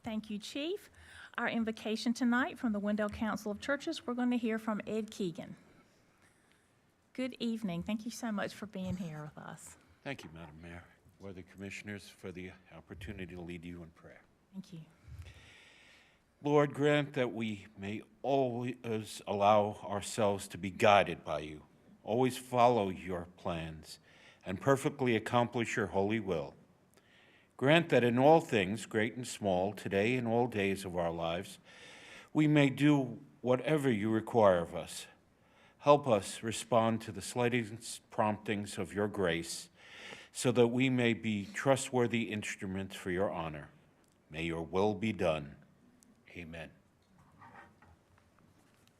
Thank you, Chief. Our invocation tonight from the Wendell Council of Churches, we're going to hear from Ed Keegan. Good evening. Thank you so much for being here with us. Thank you, Madam Mayor, Worthy Commissioners, for the opportunity to lead you in prayer. Thank you. Lord, grant that we may always allow ourselves to be guided by you, always follow your plans, and perfectly accomplish your holy will. Grant that in all things, great and small, today and all days of our lives, we may do whatever you require of us. Help us respond to the slightest promptings of your grace, so that we may be trustworthy instruments for your honor. May your will be done. Amen.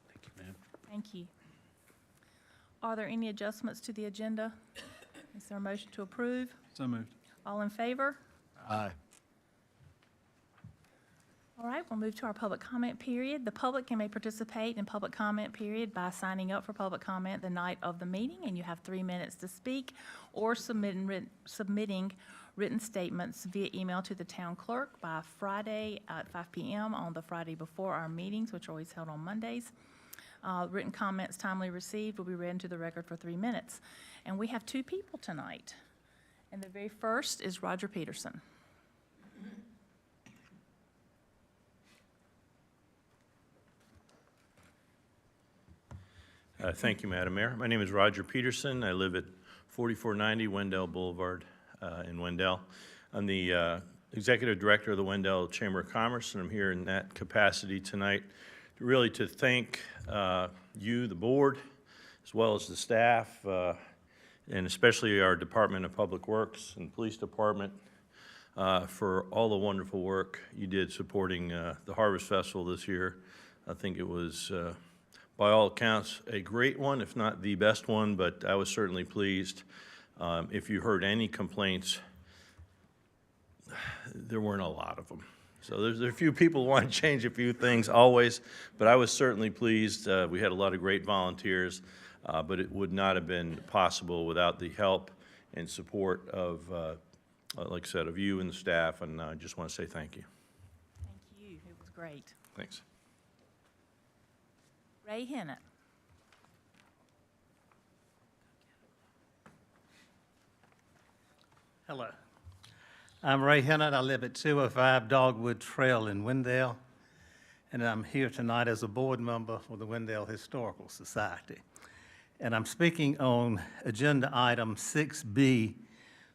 Thank you, ma'am. Thank you. Are there any adjustments to the agenda? Is there a motion to approve? So moved. All in favor? Aye. All right, we'll move to our public comment period. The public may participate in public comment period by signing up for public comment the night of the meeting, and you have 3 minutes to speak, or submitting written statements via email to the town clerk by Friday at 5 p.m. on the Friday before our meetings, which are always held on Mondays. Written comments timely received will be read into the record for 3 minutes. And we have 2 people tonight. And the very first is Roger Peterson. Thank you, Madam Mayor. My name is Roger Peterson. I live at 4490 Wendell Boulevard in Wendell. I'm the Executive Director of the Wendell Chamber of Commerce, and I'm here in that capacity tonight really to thank you, the board, as well as the staff, and especially our Department of Public Works and Police Department for all the wonderful work you did supporting the Harvest Festival this year. I think it was by all accounts, a great one, if not the best one, but I was certainly pleased. If you heard any complaints, there weren't a lot of them. So there's a few people who want to change a few things always, but I was certainly pleased. We had a lot of great volunteers, but it would not have been possible without the help and support of, like I said, of you and the staff, and I just want to say thank you. Thank you. It was great. Thanks. Ray Hennett. Hello. I'm Ray Hennett. I live at 205 Dogwood Trail in Wendell, and I'm here tonight as a board member for the Wendell Historical Society. And I'm speaking on agenda item 6B,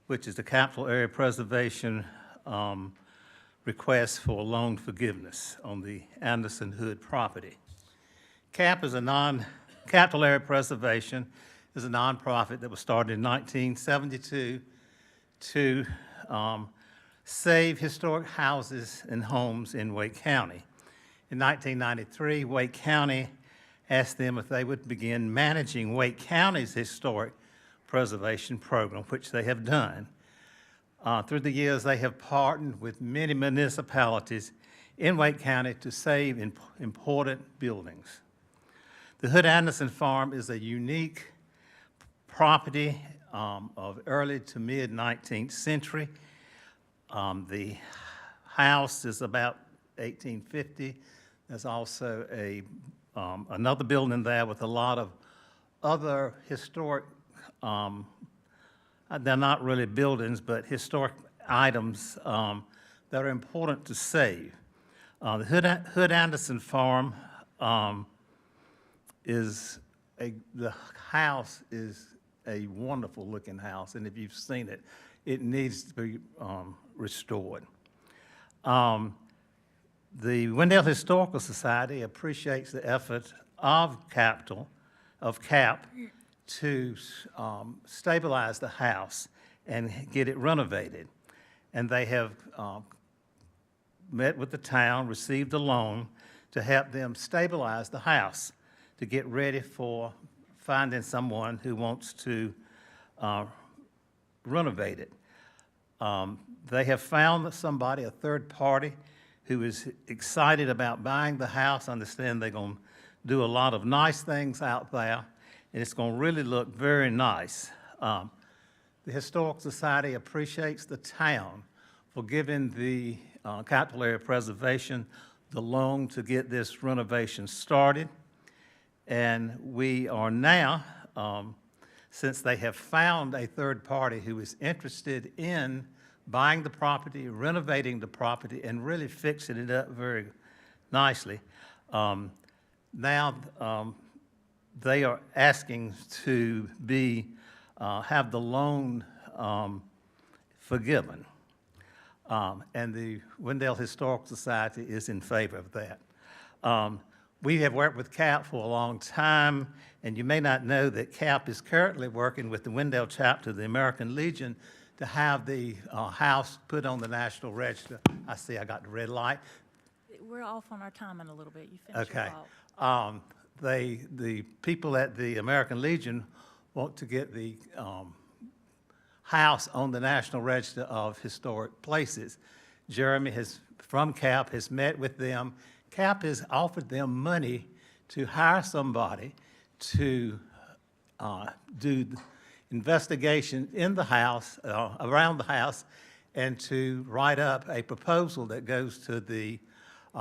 which is the Capital Area Preservation request for loan forgiveness on the Anderson Hood property. CAP is Capital Area Preservation is a nonprofit that was started in 1972 to save historic houses and homes in Wake County. In 1993, Wake County asked them if they would begin managing Wake County's historic preservation program, which they have done. Through the years, they have partnered with many municipalities in Wake County to save important buildings. The Hood Anderson Farm is a unique property of early to mid 19th century. The house is about 1850. There's also another building there with a lot of other historic, they're not really buildings, but historic items that are important to save. The Hood Anderson Farm the house is a wonderful looking house, and if you've seen it, it needs to be restored. The Wendell Historical Society appreciates the effort of CAP to stabilize the house and get it renovated. And they have met with the town, received a loan to help them stabilize the house, to get ready for finding someone who wants to renovate it. They have found somebody, a third party, who is excited about buying the house. Understand they're going to do a lot of nice things out there, and it's going to really look very nice. The Historical Society appreciates the town for giving the Capital Area Preservation the loan to get this renovation started. And we are now, since they have found a third party who is interested in buying the property, renovating the property, and really fixing it up very nicely, now they are asking to have the loan forgiven. And the Wendell Historical Society is in favor of that. We have worked with CAP for a long time, and you may not know that CAP is currently working with the Wendell chapter of the American Legion to have the house put on the National Register. I see I got the red light. We're off on our timing a little bit. You finish your Okay. thought. The people at the American Legion want to get the house on the National Register of Historic Places. Jeremy from CAP has met with them. CAP has offered them money to hire somebody to do investigation in the house, around the house, and to write up a proposal that goes to the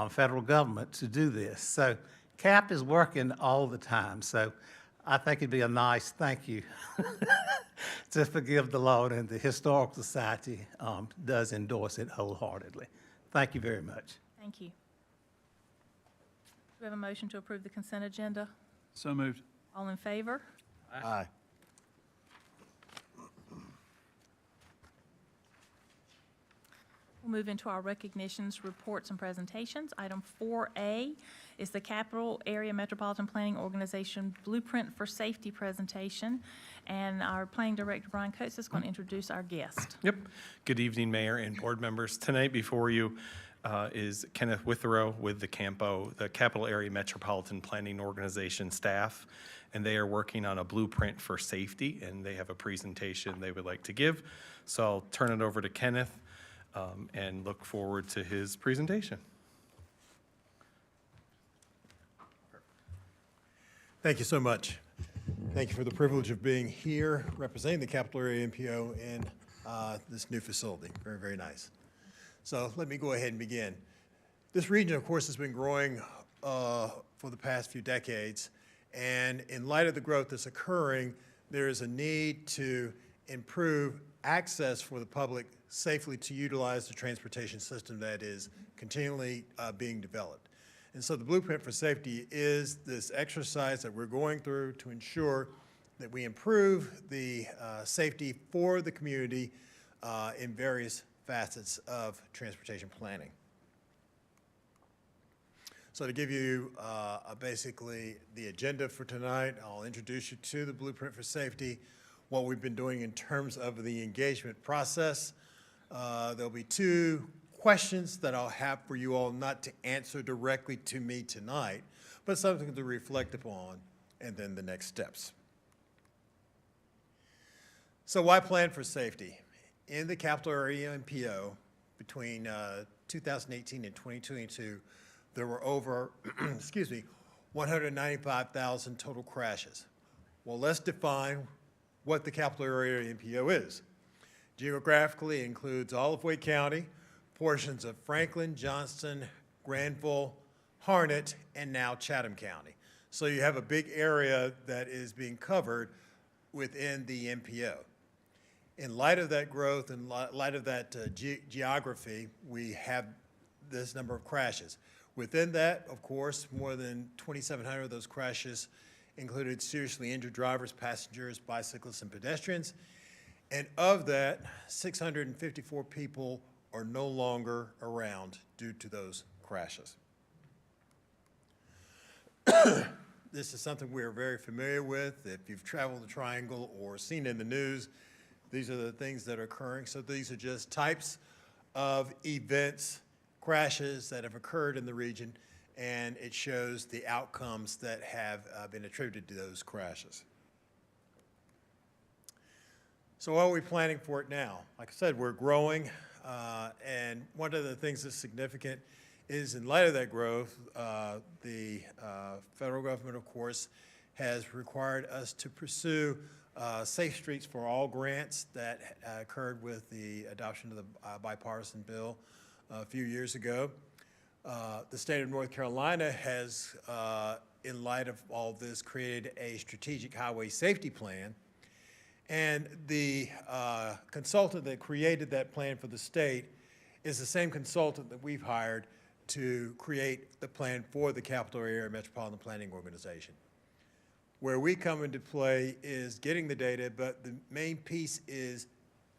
federal government to do this. So CAP is working all the time, so I think it'd be a nice thank you to forgive the loan, and the Historical Society does endorse it wholeheartedly. Thank you very much. Thank you. Do we have a motion to approve the consent agenda? So moved. All in favor? Aye. We'll move into our recognitions, reports, and presentations. Item 4A is the Capital Area Metropolitan Planning Organization Blueprint for Safety presentation. And our Planning Director, Brian Coates, is going to introduce our guest. Yep. Good evening, Mayor and board members. Tonight before you is Kenneth Witherow with the CAMPO, the Capital Area Metropolitan Planning Organization staff, and they are working on a blueprint for safety, and they have a presentation they would like to give. So I'll turn it over to Kenneth and look forward to his presentation. Thank you so much. Thank you for the privilege of being here representing the Capital Area MPO in this new facility. Very, very nice. So let me go ahead and begin. This region, of course, has been growing for the past few decades, and in light of the growth that's occurring, there is a need to improve access for the public safely to utilize the transportation system that is continually being developed. And so the Blueprint for Safety is this exercise that we're going through to ensure that we improve the safety for the community in various facets of transportation planning. So to give you basically the agenda for tonight, I'll introduce you to the Blueprint for Safety, what we've been doing in terms of the engagement process. There'll be two questions that I'll have for you all, not to answer directly to me tonight, but something to reflect upon, and then the next steps. So why plan for safety? In the Capital Area MPO, between 2018 and 2022, there were over, 195,000 total crashes. Well, let's define what the Capital Area MPO is. Geographically, it includes all of Wake County, portions of Franklin, Johnston, Granville, Harnett, and now Chatham County. So you have a big area that is being covered within the MPO. In light of that growth, in light of that geography, we have this number of crashes. Within that, of course, more than 2,700 of those crashes included seriously injured drivers, passengers, bicyclists, and pedestrians. And of that, 654 people are no longer around due to those crashes. This is something we're very familiar with. If you've traveled the Triangle or seen in the news, these are the things that are occurring. So these are just types of events, crashes that have occurred in the region, and it shows the outcomes that have been attributed to those crashes. So what are we planning for it now? Like I said, we're growing, and one of the things that's significant is in light of that growth, the federal government, of course, has required us to pursue Safe Streets for All grants that occurred with the adoption of the bipartisan bill a few years ago. The state of North Carolina has, in light of all this, created a strategic highway safety plan. And the consultant that created that plan for the state is the same consultant that we've hired to create the plan for the Capital Area Metropolitan Planning Organization. Where we come into play is getting the data, but the main piece is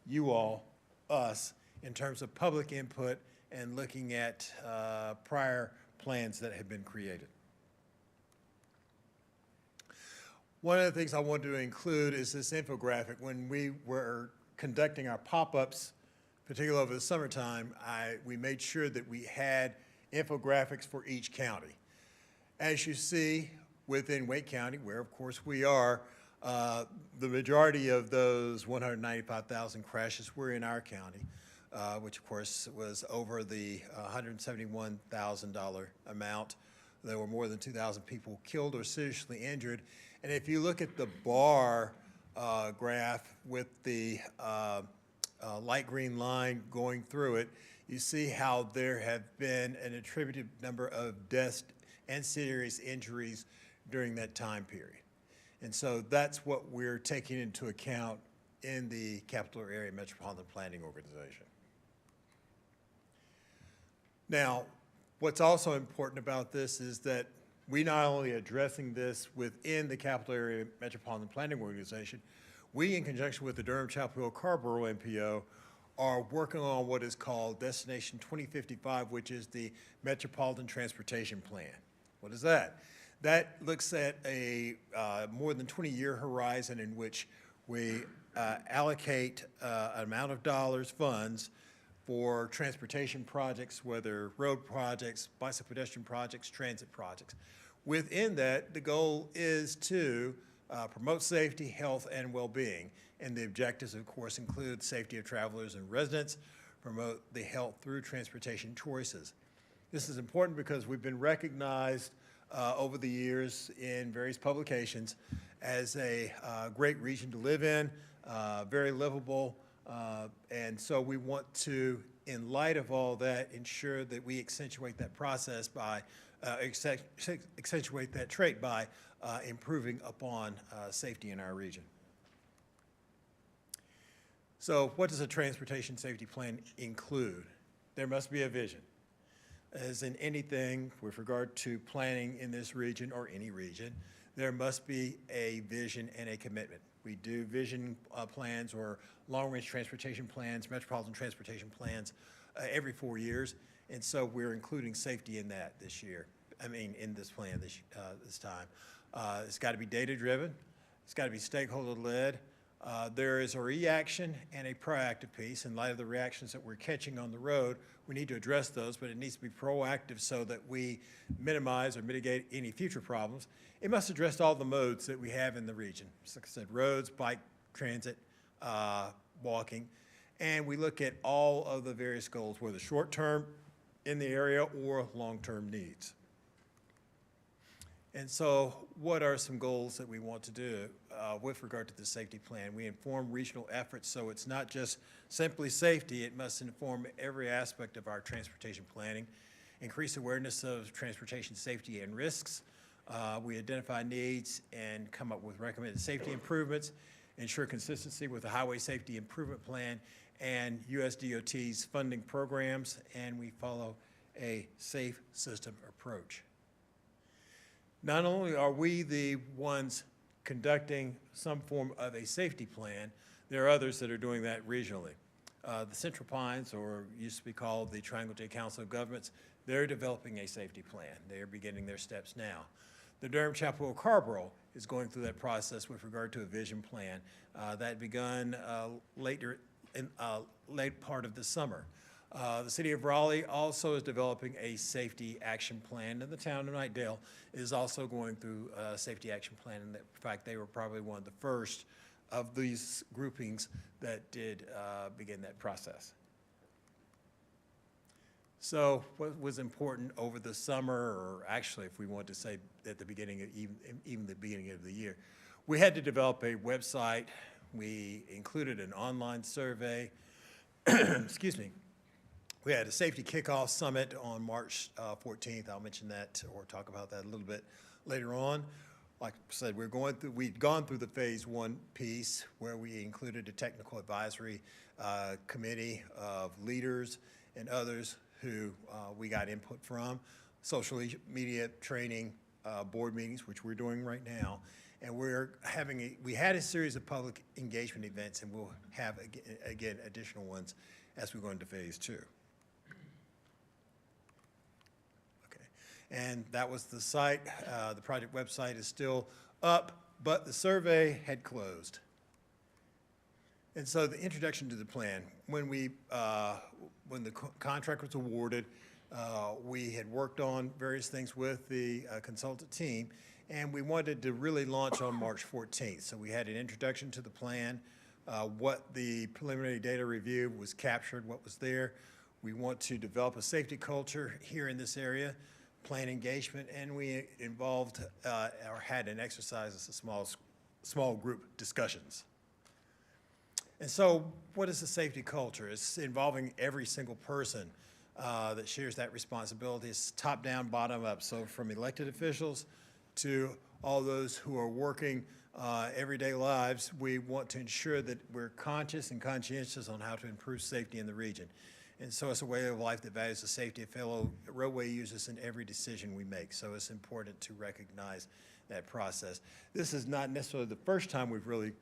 you all, us, in terms of public input and looking at prior plans that have been created. One of the things I wanted to include is this infographic. When we were conducting our pop-ups, particularly over the summertime, we made sure that we had infographics for each county. As you see, within Wake County, where of course we are, the majority of those 195,000 crashes were in our county, which of course was over the $171,000 amount. There were more than 2,000 people killed or seriously injured. And if you look at the bar graph with the light green line going through it, you see how there have been an attributed number of deaths and serious injuries during that time period. And so that's what we're taking into account in the Capital Area Metropolitan Planning Organization. Now, what's also important about this is that we not only addressing this within the Capital Area Metropolitan Planning Organization, we, in conjunction with the Durham-Chapel Hill-Carrboro MPO, are working on what is called Destination 2055, which is the Metropolitan Transportation Plan. What is that? That looks at a more than 20-year horizon in which we allocate an amount of dollars, funds, for transportation projects, whether road projects, bicycle pedestrian projects, transit projects. Within that, the goal is to promote safety, health, and well-being. And the objectives, of course, include safety of travelers and residents, promote the health through transportation choices. This is important because we've been recognized over the years in various publications as a great region to live in, very livable, and so we want to, in light of all that, ensure that we accentuate that process by, accentuate that trait by improving upon safety in our region. So what does a transportation safety plan include? There must be a vision. As in anything with regard to planning in this region or any region, there must be a vision and a commitment. We do vision plans or long-range transportation plans, metropolitan transportation plans every 4 years, and so we're including safety in that this year. In this plan this time. It's got to be data-driven. It's got to be stakeholder-led. There is a reaction and a proactive piece. In light of the reactions that we're catching on the road, we need to address those, but it needs to be proactive so that we minimize or mitigate any future problems. It must address all the modes that we have in the region. Like I said, roads, bike, transit, walking, and we look at all of the various goals, whether short-term in the area or long-term needs. And so what are some goals that we want to do with regard to the safety plan? We inform regional efforts, so it's not just simply safety, it must inform every aspect of our transportation planning, increase awareness of transportation safety and risks. We identify needs and come up with recommended safety improvements, ensure consistency with the Highway Safety Improvement Plan and USDOT's funding programs, and we follow a safe system approach. Not only are we the ones conducting some form of a safety plan, there are others that are doing that regionally. The Central Pines, or used to be called the Triangle J Council of Governments, they're developing a safety plan. They are beginning their steps now. The Durham-Chapel Hill-Carrboro is going through that process with regard to a vision plan. That begun later in late part of the summer. The city of Raleigh also is developing a safety action plan, and the town of Knightdale is also going through a safety action plan. And in fact, they were probably one of the first of these groupings that did begin that process. So what was important over the summer, or actually if we want to say at the beginning of even the beginning of the year, we had to develop a website. We included an online survey. Excuse me. We had a safety kickoff summit on March 14th. I'll mention that or talk about that a little bit later on. Like I said, we'd gone through the phase one piece where we included a technical advisory committee of leaders and others who we got input from, social media training, board meetings, which we're doing right now. And we had a series of public engagement events, and we'll have, again, additional ones as we go into phase two. Okay, and that was the site. The project website is still up, but the survey had closed. And so the introduction to the plan, when the contract was awarded, we had worked on various things with the consultant team, and we wanted to really launch on March 14th. So we had an introduction to the plan, what the preliminary data review was captured, what was there. We want to develop a safety culture here in this area, plan engagement, and we involved or had an exercise as a small group discussions. And so what is the safety culture? It's involving every single person that shares that responsibility. It's top down, bottom up. So from elected officials to all those who are working everyday lives, we want to ensure that we're conscious and conscientious on how to improve safety in the region. And so it's a way of life that values the safety of fellow roadway users in every decision we make. So it's important to recognize that process. This is not necessarily the first time we've really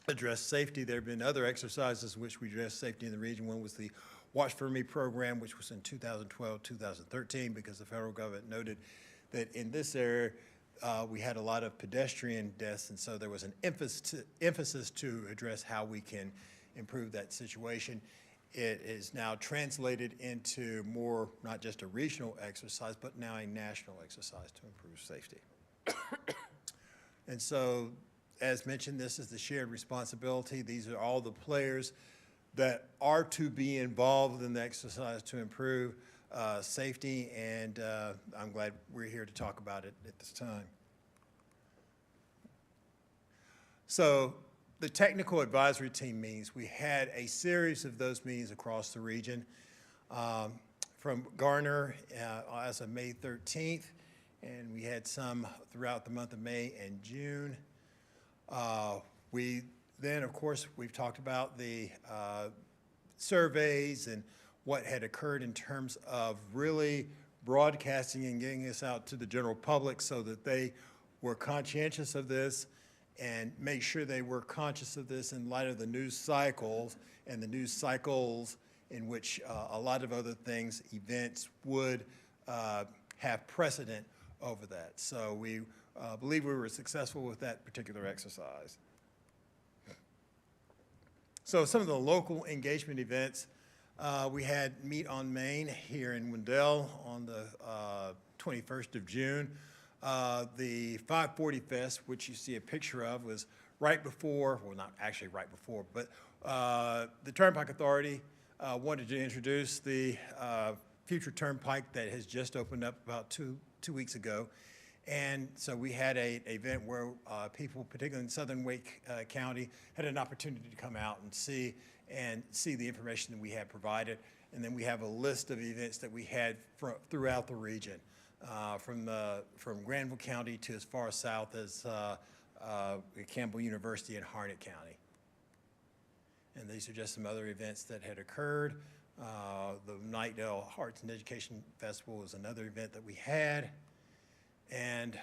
addressed safety. There have been other exercises in which we addressed safety in the region. One was the Watch For Me program, which was in 2012, 2013, because the federal government noted that in this area, we had a lot of pedestrian deaths, and so there was an emphasis to address how we can improve that situation. It is now translated into more, not just a regional exercise, but now a national exercise to improve safety. And so, as mentioned, this is the shared responsibility. These are all the players that are to be involved in the exercise to improve safety, and I'm glad we're here to talk about it at this time. So the technical advisory team meetings, we had a series of those meetings across the region. From Garner as of May 13th, and we had some throughout the month of May and June. Then, of course, we've talked about the surveys and what had occurred in terms of really broadcasting and getting this out to the general public so that they were conscientious of this and make sure they were conscious of this in light of the news cycles and the news cycles in which a lot of other things, events, would have precedent over that. So we believe we were successful with that particular exercise. So some of the local engagement events, we had Meet on Main here in Wendell on the 21st of June. The 540 Fest, which you see a picture of, was right before, well, not actually right before, but the Turnpike Authority wanted to introduce the future turnpike that has just opened up about two weeks ago. And so we had an event where people, particularly in southern Wake County, had an opportunity to come out and see the information that we had provided. And then we have a list of events that we had throughout the region, from Granville County to as far south as Campbell University and Harnett County. And these are just some other events that had occurred. The Nightdale Arts and Education Festival was another event that we had. And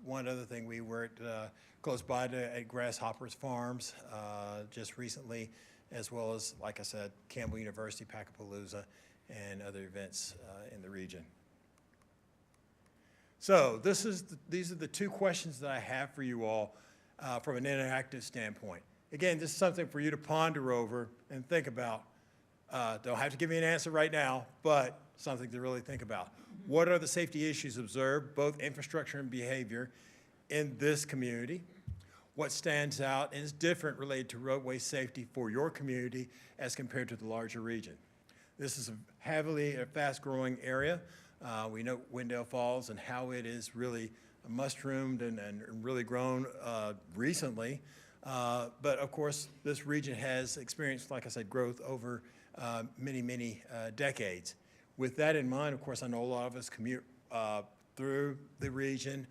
one other thing, we were close by at Grasshoppers Farms just recently, as well as, like I said, Campbell University, Packapalooza, and other events in the region. So these are the two questions that I have for you all from an interactive standpoint. Again, this is something for you to ponder over and think about. Don't have to give me an answer right now, but something to really think about. What are the safety issues observed, both infrastructure and behavior, in this community? What stands out and is different related to roadway safety for your community as compared to the larger region? This is a fast-growing area. We know Wendell Falls and how it is really mushroomed and really grown recently. But of course, this region has experienced, like I said, growth over many decades. With that in mind, of course, I know a lot of us commute through the region,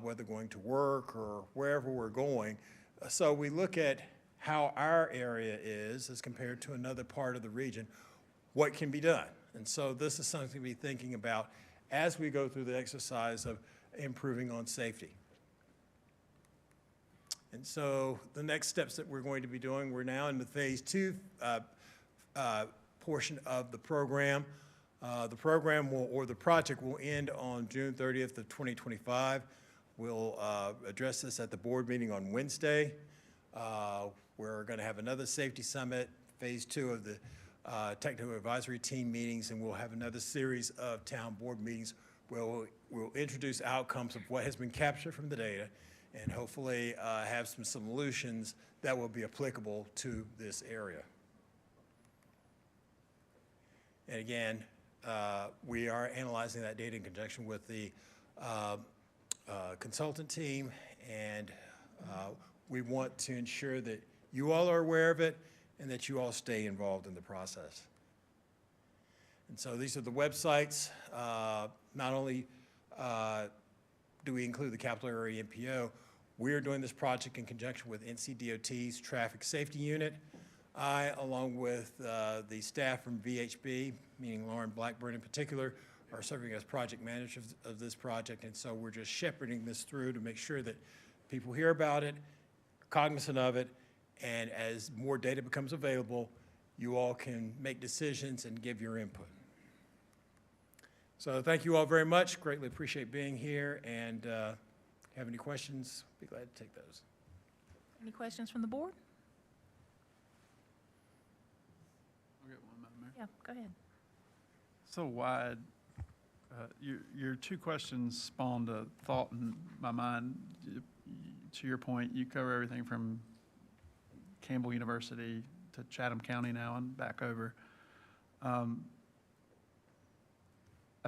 whether going to work or wherever we're going. So we look at how our area is as compared to another part of the region, what can be done. And so this is something to be thinking about as we go through the exercise of improving on safety. And so the next steps that we're going to be doing, we're now in the phase 2 portion of the program. The program will, or the project will end on June 30th of 2025. We'll address this at the board meeting on Wednesday. We're going to have another safety summit, phase 2 of the technical advisory team meetings, and we'll have another series of town board meetings where we'll introduce outcomes of what has been captured from the data and hopefully have some solutions that will be applicable to this area. And again, we are analyzing that data in conjunction with the consultant team, and we want to ensure that you all are aware of it and that you all stay involved in the process. And so these are the websites. Not only do we include the Capital Area MPO, we are doing this project in conjunction with NCDOT's Traffic Safety Unit. I, along with the staff from VHB, meaning Lauren Blackburn in particular, are serving as project managers of this project. And so we're just shepherding this through to make sure that people hear about it, are cognizant of it, and as more data becomes available, you all can make decisions and give your input. So thank you all very much. Greatly appreciate being here, and have any questions, be glad to take those. Any questions from the board? I'll get one, Madam Mayor. Yeah, go ahead. So wide, your two questions spawned a thought in my mind. To your point, you cover everything from Campbell University to Chatham County now and back over. I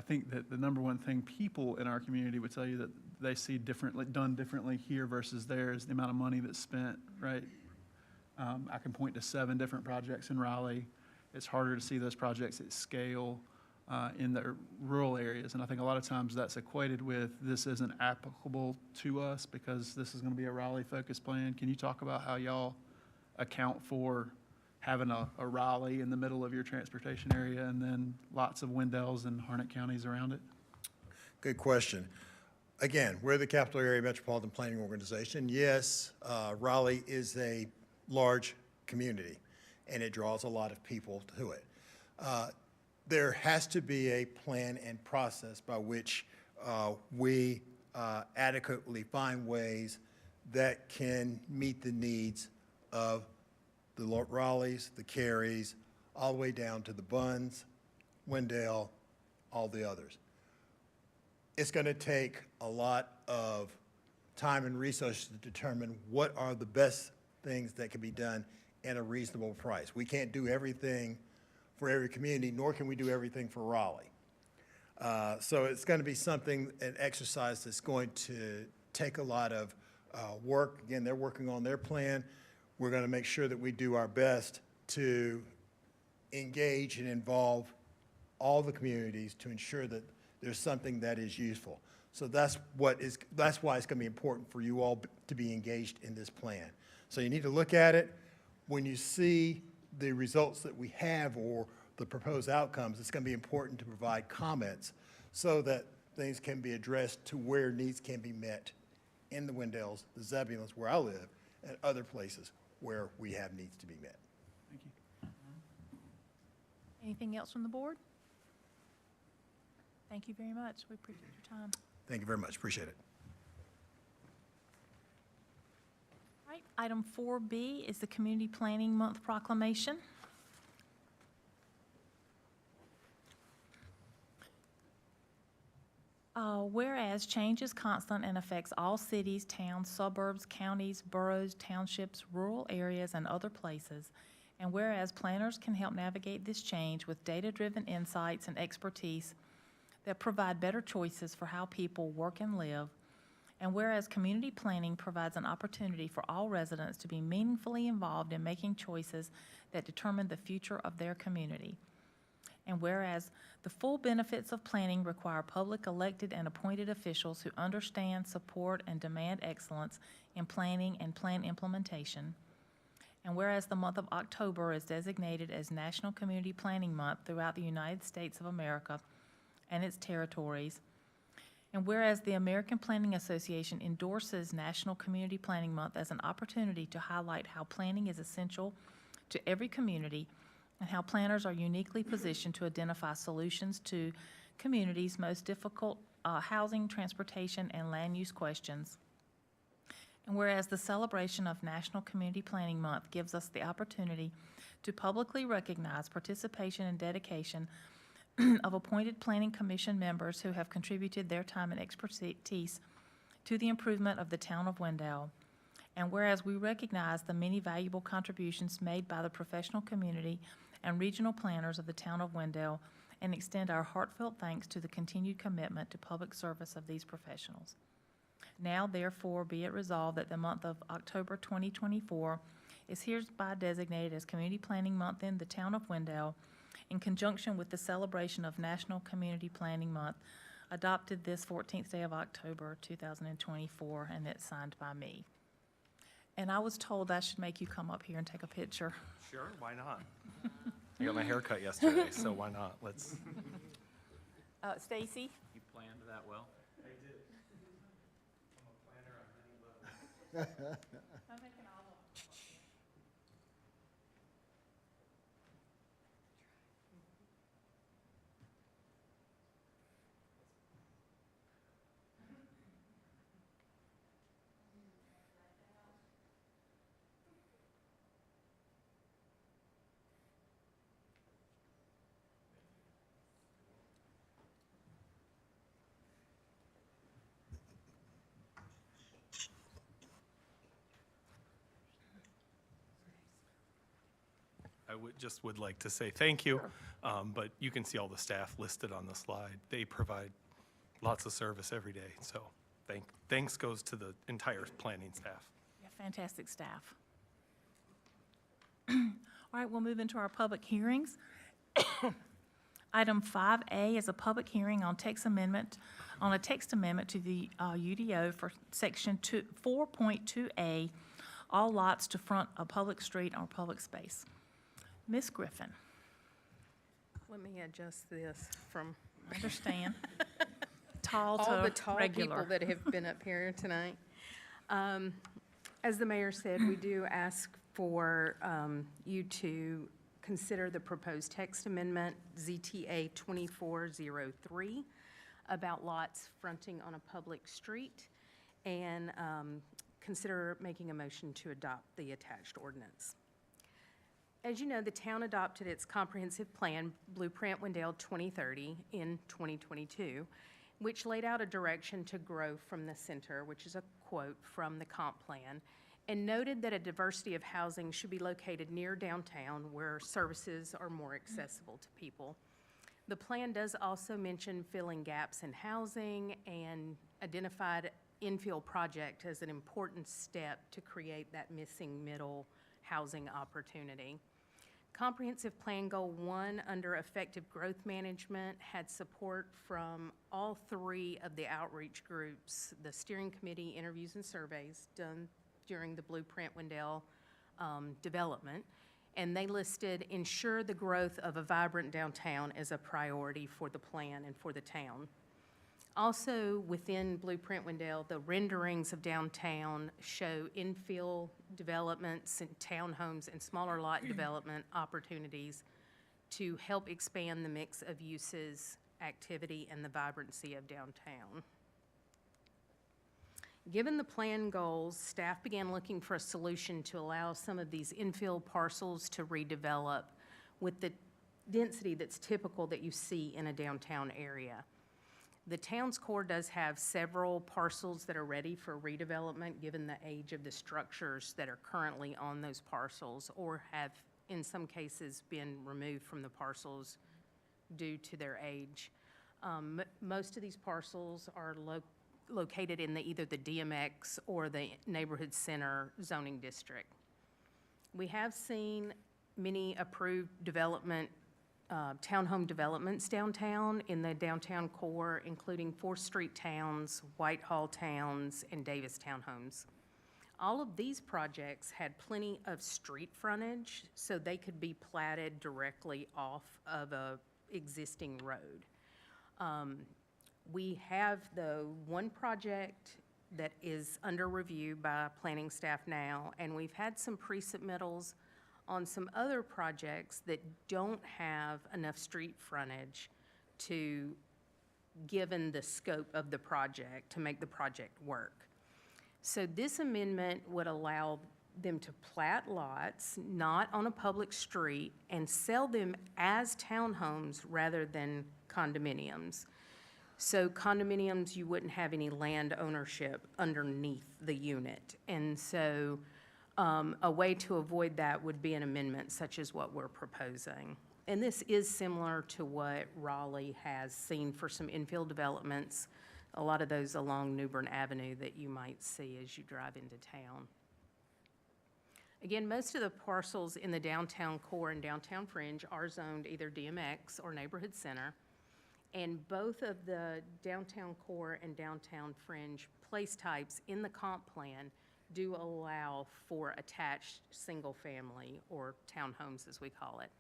think that the number one thing people in our community would tell you that they see differently, done differently here versus there is the amount of money that's spent, right? I can point to 7 different projects in Raleigh. It's harder to see those projects at scale in the rural areas. And I think a lot of times that's equated with this isn't applicable to us because this is going to be a Raleigh-focused plan. Can you talk about how y'all account for having a Raleigh in the middle of your transportation area and then lots of Wendells and Harnett counties around it? Good question. Again, we're the Capital Area Metropolitan Planning Organization. Yes, Raleigh is a large community, and it draws a lot of people to it. There has to be a plan and process by which we adequately find ways that can meet the needs of the Raleighs, the Careys, all the way down to the Bunns, Wendell, all the others. It's going to take a lot of time and resources to determine what are the best things that can be done at a reasonable price. We can't do everything for every community, nor can we do everything for Raleigh. So it's going to be something, an exercise that's going to take a lot of work. Again, they're working on their plan. We're going to make sure that we do our best to engage and involve all the communities to ensure that there's something that is useful. So that's why it's going to be important for you all to be engaged in this plan. So you need to look at it. When you see the results that we have or the proposed outcomes, it's going to be important to provide comments so that things can be addressed to where needs can be met in the Wendells, the Zebulons, where I live, and other places where we have needs to be met. Thank you. Anything else from the board? Thank you very much. We appreciate your time. Thank you very much. Appreciate it. All right, item 4B is the Community Planning Month proclamation. Whereas change is constant and affects all cities, towns, suburbs, counties, boroughs, townships, rural areas, and other places, and whereas planners can help navigate this change with data-driven insights and expertise that provide better choices for how people work and live, And whereas community planning provides an opportunity for all residents to be meaningfully involved in making choices that determine the future of their community. And whereas the full benefits of planning require public elected and appointed officials who understand, support, and demand excellence in planning and plan implementation. And whereas the month of October is designated as National Community Planning Month throughout the United States of America and its territories. And whereas the American Planning Association endorses National Community Planning Month as an opportunity to highlight how planning is essential to every community and how planners are uniquely positioned to identify solutions to communities' most difficult housing, transportation, and land use questions. And whereas the celebration of National Community Planning Month gives us the opportunity to publicly recognize participation and dedication of appointed Planning Commission members who have contributed their time and expertise to the improvement of the town of Wendell. And whereas we recognize the many valuable contributions made by the professional community and regional planners of the town of Wendell, and extend our heartfelt thanks to the continued commitment to public service of these professionals. Now, therefore, be it resolved that the month of October 2024 is hereby designated as Community Planning Month in the town of Wendell, in conjunction with the celebration of National Community Planning Month, adopted this 14th day of October 2024, and it's signed by me. And I was told I should make you come up here and take a picture. Sure, why not? I got my hair cut yesterday, so why not? Let's. Stacy? You planned that well? I would like to say thank you, but you can see all the staff listed on the slide. They provide lots of service every day, so thanks goes to the entire planning staff. Yeah, fantastic staff. All right, we'll move into our public hearings. Item 5A is a public hearing on a text amendment to the UDO for Section 4.2A, all lots to front a public street or public space. Ms. Griffin, Let me adjust this from I understand. Tall all the to tall regular. people that have been up here tonight. As the mayor said, we do ask for you to consider the proposed text amendment, ZTA 2403, about lots fronting on a public street, and consider making a motion to adopt the attached ordinance. As you know, the town adopted its comprehensive plan, Blueprint Wendell 2030, in 2022, which laid out a direction to grow from the center, which is a quote from the comp plan, and noted that a diversity of housing should be located near downtown where services are more accessible to people. The plan does also mention filling gaps in housing and identified infill project as an important step to create that missing middle housing opportunity. Comprehensive Plan Goal 1 under Effective Growth Management had support from all three of the outreach groups, the steering committee interviews and surveys done during the Blueprint Wendell development, and they listed ensure the growth of a vibrant downtown as a priority for the plan and for the town. Also, within Blueprint Wendell, the renderings of downtown show infill developments and townhomes and smaller lot development opportunities to help expand the mix of uses, activity, and the vibrancy of downtown. Given the plan goals, staff began looking for a solution to allow some of these infill parcels to redevelop with the density that's typical that you see in a downtown area. The town's core does have several parcels that are ready for redevelopment, given the age of the structures that are currently on those parcels, or have, in some cases, been removed from the parcels due to their age. Most of these parcels are located in either the DMX or the neighborhood center zoning district. We have seen many approved townhome developments downtown in the downtown core, including 4th Street Towns, Whitehall Towns, and Davis Townhomes. All of these projects had plenty of street frontage, so they could be platted directly off of a existing road. We have, though, one project that is under review by planning staff now, and we've had some pre-submittals on some other projects that don't have enough street frontage to, given the scope of the project, to make the project work. So this amendment would allow them to plat lots, not on a public street, and sell them as townhomes rather than condominiums. So condominiums, you wouldn't have any land ownership underneath the unit. And so a way to avoid that would be an amendment such as what we're proposing. And this is similar to what Raleigh has seen for some infill developments, a lot of those along New Bern Avenue that you might see as you drive into town. Again, most of the parcels in the downtown core and downtown fringe are zoned either DMX or neighborhood center. And both of the downtown core and downtown fringe place types in the comp plan do allow for attached single-family or townhomes, as we call it.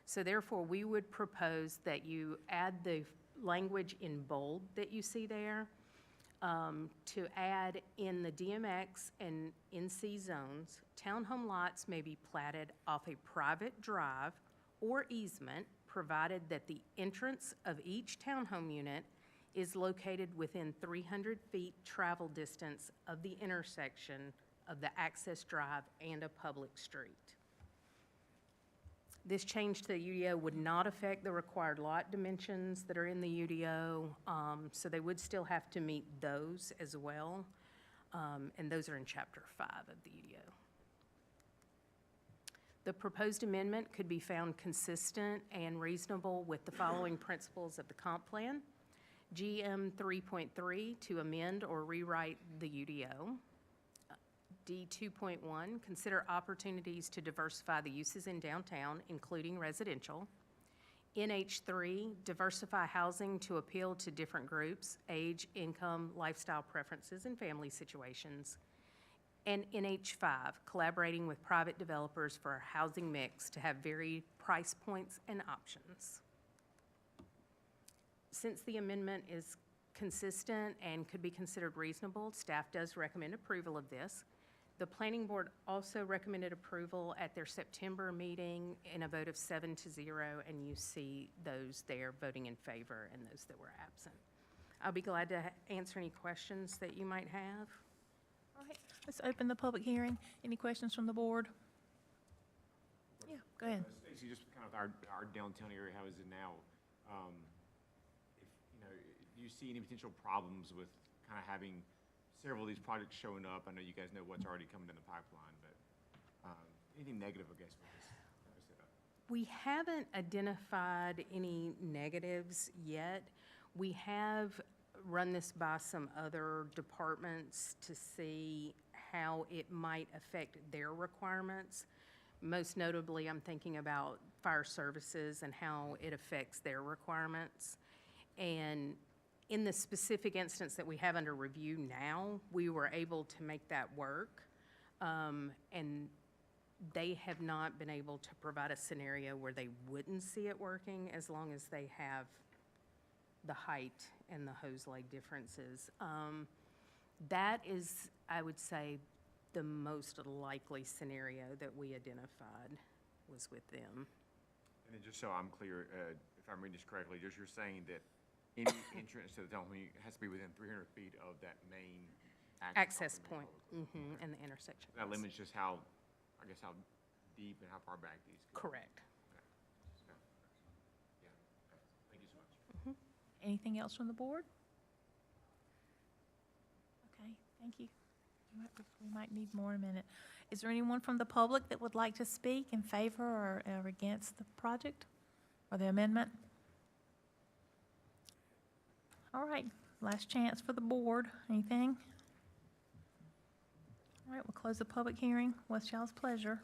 So therefore, we would propose that you add the language in bold that you see there, to add in the DMX and NC zones, townhome lots may be platted off a private drive or easement, provided that the entrance of each townhome unit is located within 300 feet travel distance of the intersection of the access drive and a public street. This change to the UDO would not affect the required lot dimensions that are in the UDO, so they would still have to meet those as well, and those are in Chapter 5 of the UDO. The proposed amendment could be found consistent and reasonable with the following principles of the comp plan. GM 3.3, to amend or rewrite the UDO. D 2.1, consider opportunities to diversify the uses in downtown, including residential. NH3, diversify housing to appeal to different groups, age, income, lifestyle preferences, and family situations. And NH5, collaborating with private developers for a housing mix to have varied price points and options. Since the amendment is consistent and could be considered reasonable, staff does recommend approval of this. The planning board also recommended approval at their September meeting in a vote of 7-0, and you see those there voting in favor and those that were absent. I'll be glad to answer any questions that you might have. All right, let's open the public hearing. Any questions from the board? Yeah, go ahead. Stacy, just kind of our downtown area, how is it now? Do you see any potential problems with kind of having several of these projects showing up? I know you guys know what's already coming in the pipeline, but anything negative, I guess, with this setup? We haven't identified any negatives yet. We have run this by some other departments to see how it might affect their requirements. Most notably, I'm thinking about fire services and how it affects their requirements. And in the specific instance that we have under review now, we were able to make that work. And they have not been able to provide a scenario where they wouldn't see it working as long as they have the height and the hose leg differences. That is, I would say, the most likely scenario that we identified was with them. And then just so I'm clear, if I'm reading this correctly, just you're saying that any entrance to the town has to be within 300 feet of that main Access point, and the intersection. That limits just how, I guess, how deep and how far back these go. Correct. Okay. Yeah. Okay. Thank you so much. Anything else from the board? Okay, thank you. We might need more in a minute. Is there anyone from the public that would like to speak in favor or against the project or the amendment? All right, last chance for the board. Anything? All right, we'll close the public hearing. What's y'all's pleasure?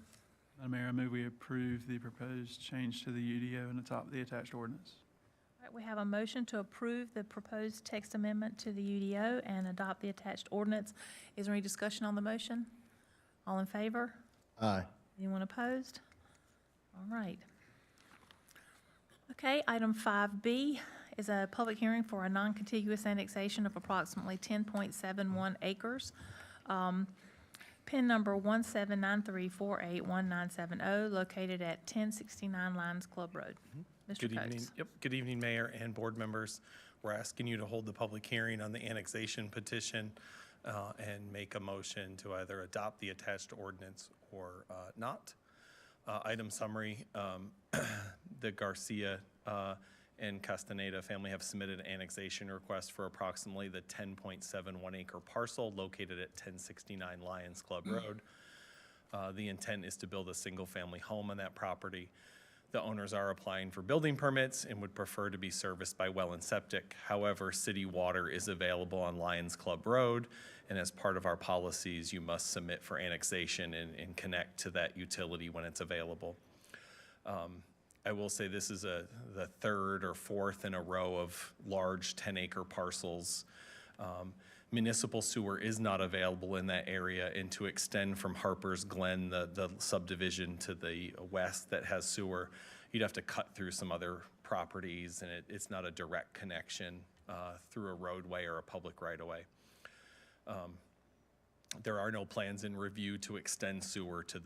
Madam Mayor, I move we approve the proposed change to the UDO and adopt the attached ordinance. All right, we have a motion to approve the proposed text amendment to the UDO and adopt the attached ordinance. Is there any discussion on the motion? All in favor? Aye. Anyone opposed? All right. Okay, item 5B is a public hearing for a non-contiguous annexation of approximately 10.71 acres. PIN number 17934811970, located at 1069 Lions Club Road. Mr. Good evening. Coates. Yep, good evening, Mayor and board members. We're asking you to hold the public hearing on the annexation petition and make a motion to either adopt the attached ordinance or not. Item summary, the Garcia and Castaneda family have submitted an annexation request for approximately the 10.71 acre parcel located at 1069 Lions Club Road. The intent is to build a single-family home on that property. The owners are applying for building permits and would prefer to be serviced by well and septic. However, city water is available on Lions Club Road, and as part of our policies, you must submit for annexation and connect to that utility when it's available. I will say this is the third or fourth in a row of large 10-acre parcels. Municipal sewer is not available in that area, and to extend from Harper's Glen, the subdivision to the west that has sewer, you'd have to cut through some other properties, and it's not a direct connection through a roadway or a public right-of-way. There are no plans in review to extend sewer to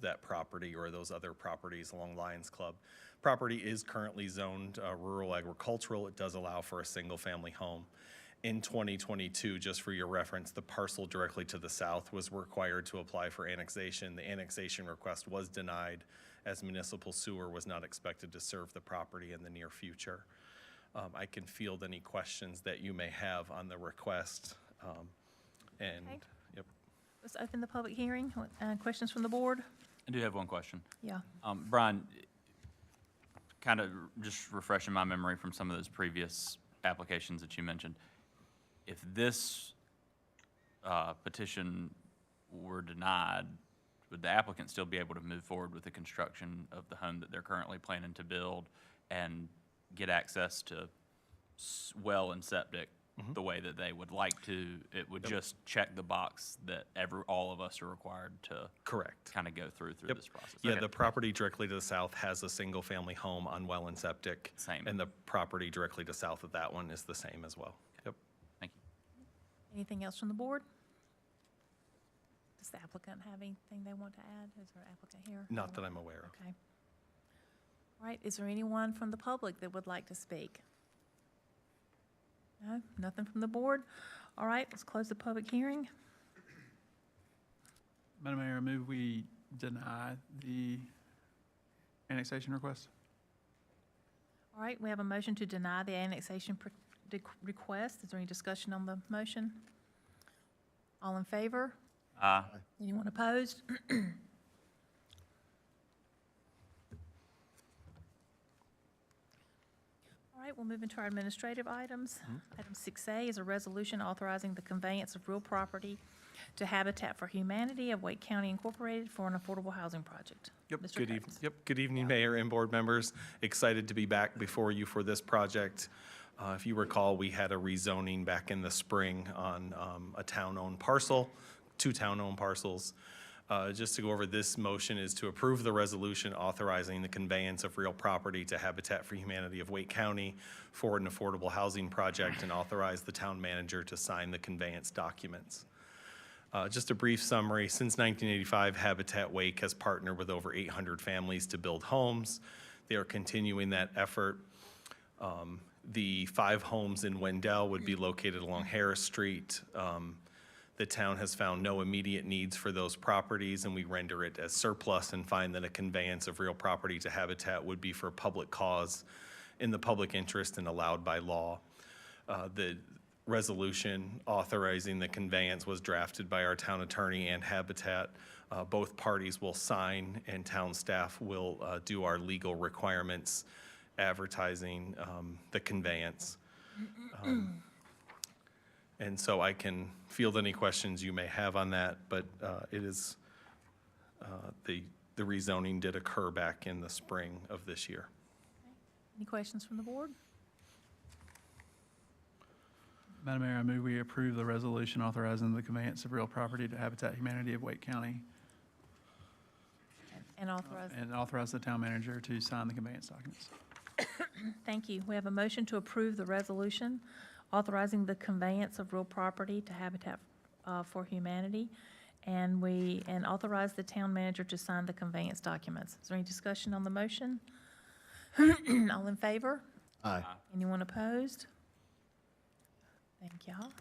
that property or those other properties along Lions Club. Property is currently zoned rural agricultural. It does allow for a single-family home. In 2022, just for your reference, the parcel directly to the south was required to apply for annexation. The annexation request was denied as municipal sewer was not expected to serve the property in the near future. I can field any questions that you may have on the request. Okay. Yep. Let's open the public hearing. Questions from the board? I do have one question. Yeah. Brian, kind of just refreshing my memory from some of those previous applications that you mentioned. If this petition were denied, would the applicant still be able to move forward with the construction of the home that they're currently planning to build and get access to well and septic the way that they would like to? It would just check the box that all of us are required to Correct. kind of go through Yep. this process. Yeah, Okay. the property directly to the south has a single-family home on well and septic. Same. And the property directly to south of that one is the same as well. Yep. Thank you. Anything else from the board? Does the applicant have anything they want to add? Is there an applicant here? Not that I'm aware of. Okay. All right, is there anyone from the public that would like to speak? No, nothing from the board? All right, let's close the public hearing. Madam Mayor, I move we deny the annexation request. All right, we have a motion to deny the annexation request. Is there any discussion on the motion? All in favor? Anyone opposed? All right, we'll move into our administrative items. Item 6A is a resolution authorizing the conveyance of real property to Habitat for Humanity of Wake County Incorporated for an affordable housing project. Yep, Mr. good Coates. Good evening, Mayor and board members. Excited to be back before you for this project. If you recall, we had a rezoning back in the spring on a town-owned parcel, 2 town-owned parcels. Just to go over, this motion is to approve the resolution authorizing the conveyance of real property to Habitat for Humanity of Wake County for an affordable housing project and authorize the town manager to sign the conveyance documents. Just a brief summary, since 1985, Habitat Wake has partnered with over 800 families to build homes. They are continuing that effort. The 5 homes in Wendell would be located along Harris Street. The town has found no immediate needs for those properties, and we render it as surplus and find that a conveyance of real property to Habitat would be for public cause in the public interest and allowed by law. The resolution authorizing the conveyance was drafted by our town attorney and Habitat. Both parties will sign, and town staff will do our legal requirements advertising the conveyance. And so I can field any questions you may have on that, but it is, the rezoning did occur back in the spring of this year. Any questions from the board? Madam Mayor, I move we approve the resolution authorizing the conveyance of real property to Habitat Humanity of Wake County And authorize, and authorize the town manager to sign the conveyance documents. thank you. We have a motion to approve the resolution authorizing the conveyance of real property to Habitat for Humanity, and authorize the town manager to sign the conveyance documents. Is there any discussion on the motion? All in favor? Aye. Anyone opposed? Thank y'all.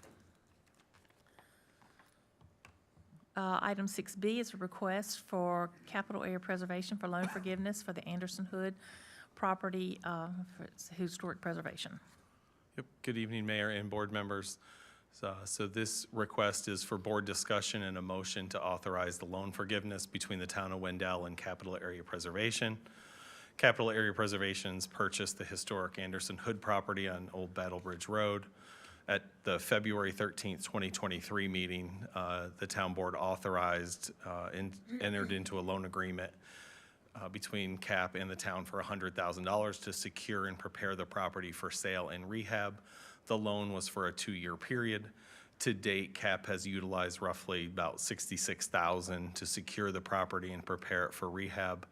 Item 6B is a request for capital area preservation for loan forgiveness for the Anderson Hood property for its historic preservation. Yep. Good evening, Mayor and board members. So this request is for board discussion and a motion to authorize the loan forgiveness between the town of Wendell and Capital Area Preservation. Capital Area Preservation's purchased the historic Anderson Hood property on Old Battle Bridge Road. At the February 13th, 2023 meeting, the town board authorized and entered into a loan agreement between CAP and the town for $100,000 to secure and prepare the property for sale and rehab. The loan was for a 2-year period. To date, CAP has utilized roughly about $66,000 to secure the property and prepare it for rehab.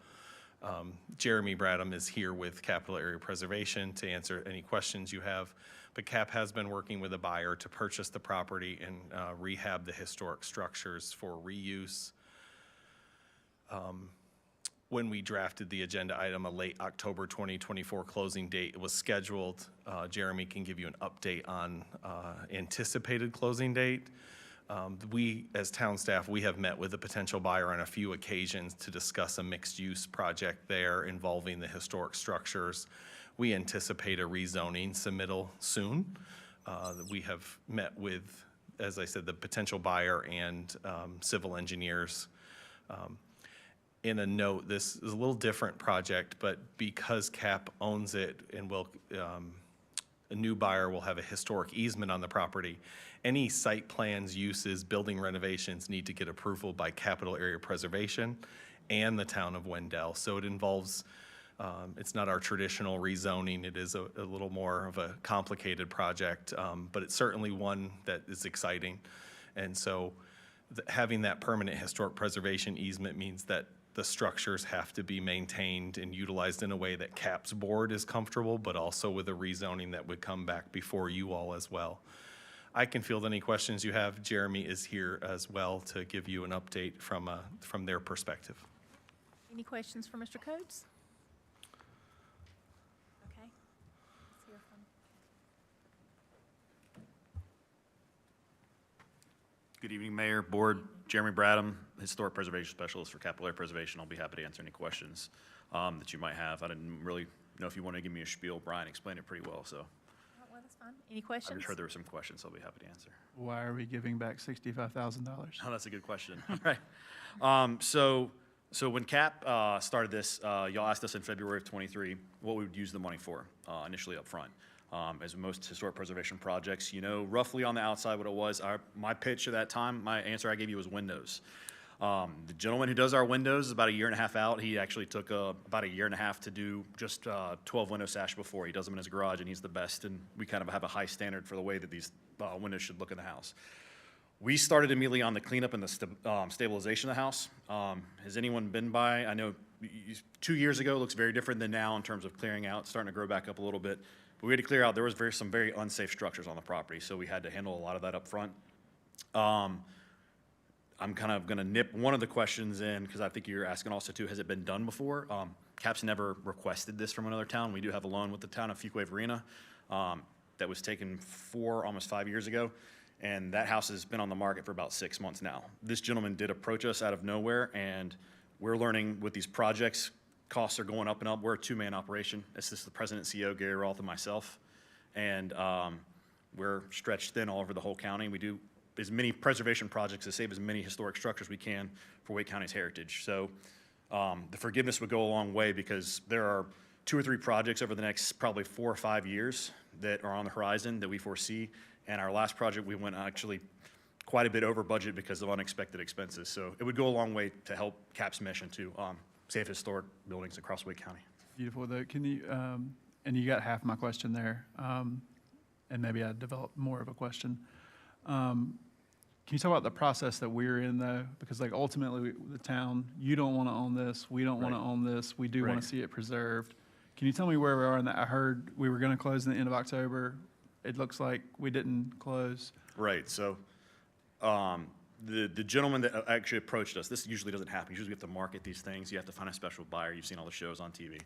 Jeremy Bradham is here with Capital Area Preservation to answer any questions you have. But CAP has been working with a buyer to purchase the property and rehab the historic structures for reuse. When we drafted the agenda item, a late October 2024 closing date was scheduled. Jeremy can give you an update on anticipated closing date. We, as town staff, we have met with a potential buyer on a few occasions to discuss a mixed-use project there involving the historic structures. We anticipate a rezoning submittal soon. We have met with, as I said, the potential buyer and civil engineers. In a note, this is a little different project, but because CAP owns it and a new buyer will have a historic easement on the property, any site plans, uses, building renovations need to get approval by Capital Area Preservation and the town of Wendell. So it involves, it's not our traditional rezoning. It is a little more of a complicated project, but it's certainly one that is exciting. And so having that permanent historic preservation easement means that the structures have to be maintained and utilized in a way that CAP's board is comfortable, but also with a rezoning that would come back before you all as well. I can field any questions you have. Jeremy is here as well to give you an update from their perspective. Any questions for Mr. Coates? Okay. Let's hear from. Good evening, Mayor, Board. Jeremy Bradham, Historic Preservation Specialist for Capital Area Preservation. I'll be happy to answer any questions that you might have. I didn't really know if you want to give me a spiel. Brian explained it pretty well, so Oh, well, that's fine. Any questions? I just heard there were some questions, so I'll be happy to answer. Why are we giving back $65,000? Oh, that's a good question. All right. So when CAP started this, y'all asked us in February of '23 what we would use the money for initially up front. As most historic preservation projects, you know roughly on the outside what it was. My pitch at that time, my answer I gave you was windows. The gentleman who does our windows is about 1.5 years out. He actually took about 1.5 years to do just 12 window sash before. He does them in his garage, and he's the best, and we kind of have a high standard for the way that these windows should look in the house. We started immediately on the cleanup and the stabilization of the house. Has anyone been by? I know 2 years ago looks very different than now in terms of clearing out, starting to grow back up a little bit. But we had to clear out, there was some very unsafe structures on the property, so we had to handle a lot of that up front. I'm kind of going to nip one of the questions in, because I think you're asking also too, has it been done before? CAP's never requested this from another town. We do have a loan with the town of Fuquay-Varina that was taken almost 5 years ago, and that house has been on the market for about 6 months now. This gentleman did approach us out of nowhere, and we're learning with these projects, costs are going up and up. We're a two-man operation. It's just the president, CEO, Gary Roth, and myself. And we're stretched thin all over the whole county. We do as many preservation projects to save as many historic structures we can for Wake County's heritage. So the forgiveness would go a long way, because there are 2 or 3 projects over the next probably 4 or 5 years that are on the horizon that we foresee. And our last project, we went actually quite a bit over budget because of unexpected expenses. So it would go a long way to help CAP's mission to save historic buildings across Wake County. Beautiful, though. Can you, and you got half my question there, and maybe I developed more of a question. Can you talk about the process that we're in, though? Because like ultimately, the town, you don't want to own this, we don't want to Right. own this, we do want Right. to see it preserved. Can you tell me where we are in that? I heard we were going to close in the end of October. It looks like we didn't close. Right, so the gentleman that actually approached us, this usually doesn't happen. Usually we have to market these things. You have to find a special buyer. You've seen all the shows on TV.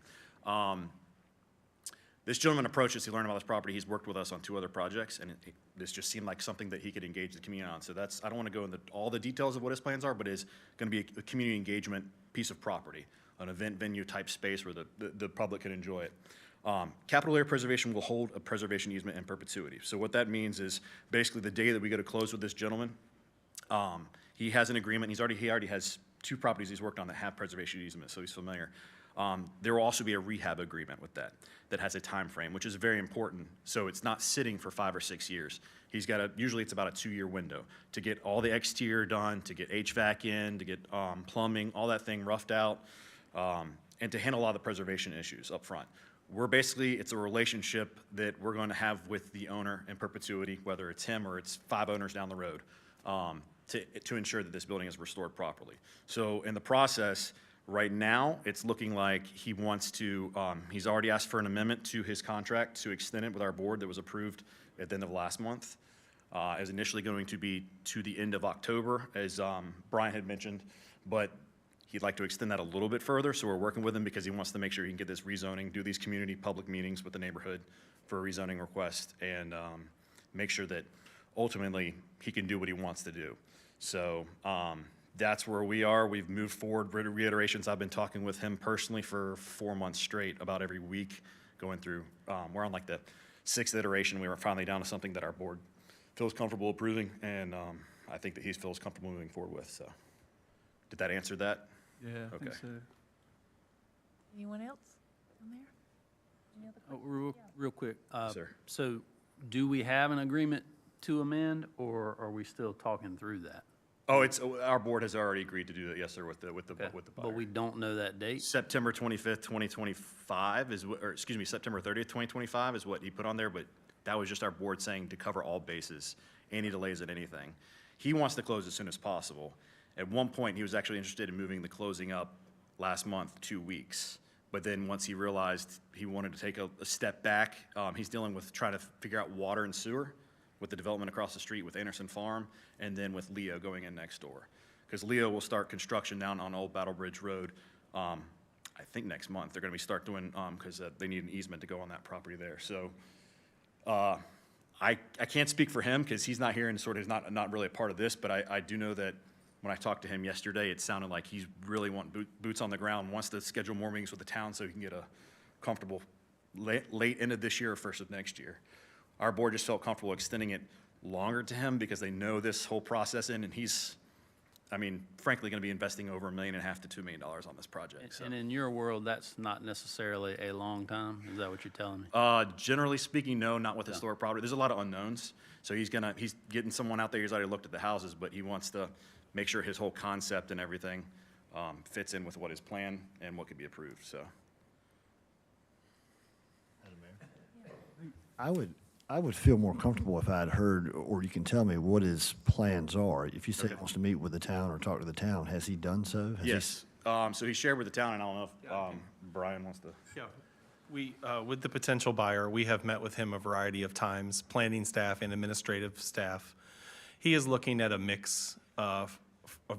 This gentleman approached us, he learned about this property, he's worked with us on 2 other projects, and this just seemed like something that he could engage the community on. So that's, I don't want to go into all the details of what his plans are, but it's going to be a community engagement piece of property, an event venue type space where the public can enjoy it. Capital Area Preservation will hold a preservation easement in perpetuity. So what that means is basically the day that we go to close with this gentleman, he has an agreement, he already has 2 properties he's worked on that have preservation easements, so he's familiar. There will also be a rehab agreement with that has a time frame, which is very important. So it's not sitting for 5 or 6 years. He's got usually it's about a 2-year window to get all the exterior done, to get HVAC in, to get plumbing, all that thing roughed out, and to handle a lot of the preservation issues up front. It's a relationship that we're going to have with the owner in perpetuity, whether it's him or it's 5 owners down the road, to ensure that this building is restored properly. So in the process, right now, it's looking like he wants to, he's already asked for an amendment to his contract to extend it with our board that was approved at the end of last month. Is initially going to be to the end of October, as Brian had mentioned, but he'd like to extend that a little bit further, so we're working with him because he wants to make sure he can get this rezoning, do these community public meetings with the neighborhood for a rezoning request, and make sure that ultimately he can do what he wants to do. So that's where we are. We've moved forward. Reiterations, I've been talking with him personally for 4 months straight, about every week, going through. We're on like the 6th iteration. We were finally down to something that our board feels comfortable approving, and I think that he feels comfortable moving forward with. So, did that answer that? Yeah, I think Okay. so. Anyone else on there? Any other Oh, questions? real quick. Sir. So do we have an agreement to amend, or are we still talking through that? Oh, our board has already agreed to do that. Yes, sir. With the Okay. buyer. But we don't know that date? September 25th, 2025 is, or excuse me, September 30th, 2025 is what he put on there, but that was just our board saying to cover all bases, any delays at anything. He wants to close as soon as possible. At one point, he was actually interested in moving the closing up last month, 2 weeks. But then once he realized he wanted to take a step back, he's dealing with trying to figure out water and sewer with the development across the street with Anderson Farm, and then with Leo going in next door. Because Leo will start construction down on Old Battle Bridge Road, I think next month. They're gonna start doing, because they need an easement to go on that property there. So I can't speak for him because he's not here and sort of is not really a part of this, but I do know that when I talked to him yesterday, it sounded like he's really wanting boots on the ground, wants to schedule more meetings with the town so he can get a comfortable late end of this year or first of next year. Our board just felt comfortable extending it longer to him because they know this whole process in, and he's, I mean, frankly, going to be investing over $1.5 million to $2 million on this project. So. And in your world, that's not necessarily a long time? Is that what you're telling me? Generally speaking, no, not with historic property. There's a lot of unknowns. So he's getting someone out there, he's already looked at the houses, but he wants to make sure his whole concept and everything fits in with what is planned and what could be approved, so. I would feel more comfortable if I'd heard, or you can tell me what his plans are. If you say he Okay. wants to meet with the town or talk to the town, has he done so? Has he Yes, so he shared with the town, and I don't know if Brian wants to. Yeah, we, with the potential buyer, we have met with him a variety of times, planning staff and administrative staff. He is looking at a mix of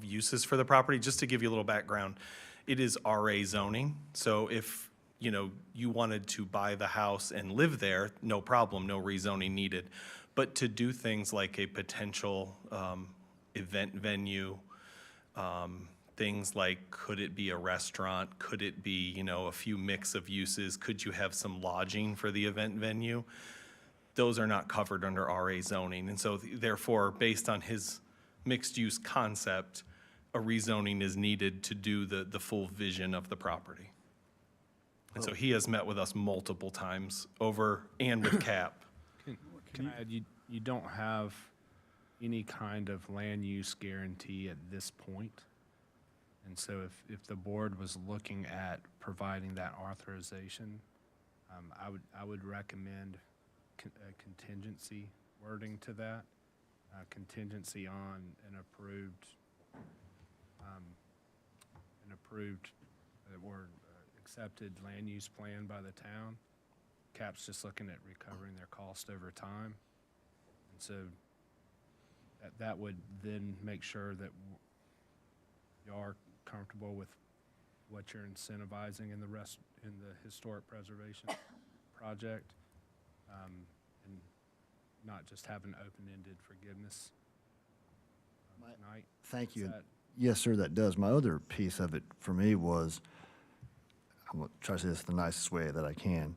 uses for the property. Just to give you a little background, it is RA zoning, so if, you wanted to buy the house and live there, no problem, no rezoning needed. But to do things like a potential event venue, things like, could it be a restaurant? Could it be, a few mix of uses? Could you have some lodging for the event venue? Those are not covered under RA zoning. And so therefore, based on his mixed-use concept, a rezoning is needed to do the full vision of the property. And so he has met with us multiple times over and with CAP. Can I add, you you don't have any kind of land use guarantee at this point. And so if the board was looking at providing that authorization, I would recommend a contingency wording to that, contingency on an approved or accepted land use plan by the town. CAP's just looking at recovering their cost over time. And so that would then make sure that you are comfortable with what you're incentivizing in the historic preservation project, and not just have an open-ended forgiveness tonight. Thank you. Is that- Yes, sir, that does. My other piece of it for me was, I'm going to try to say this the nicest way that I can.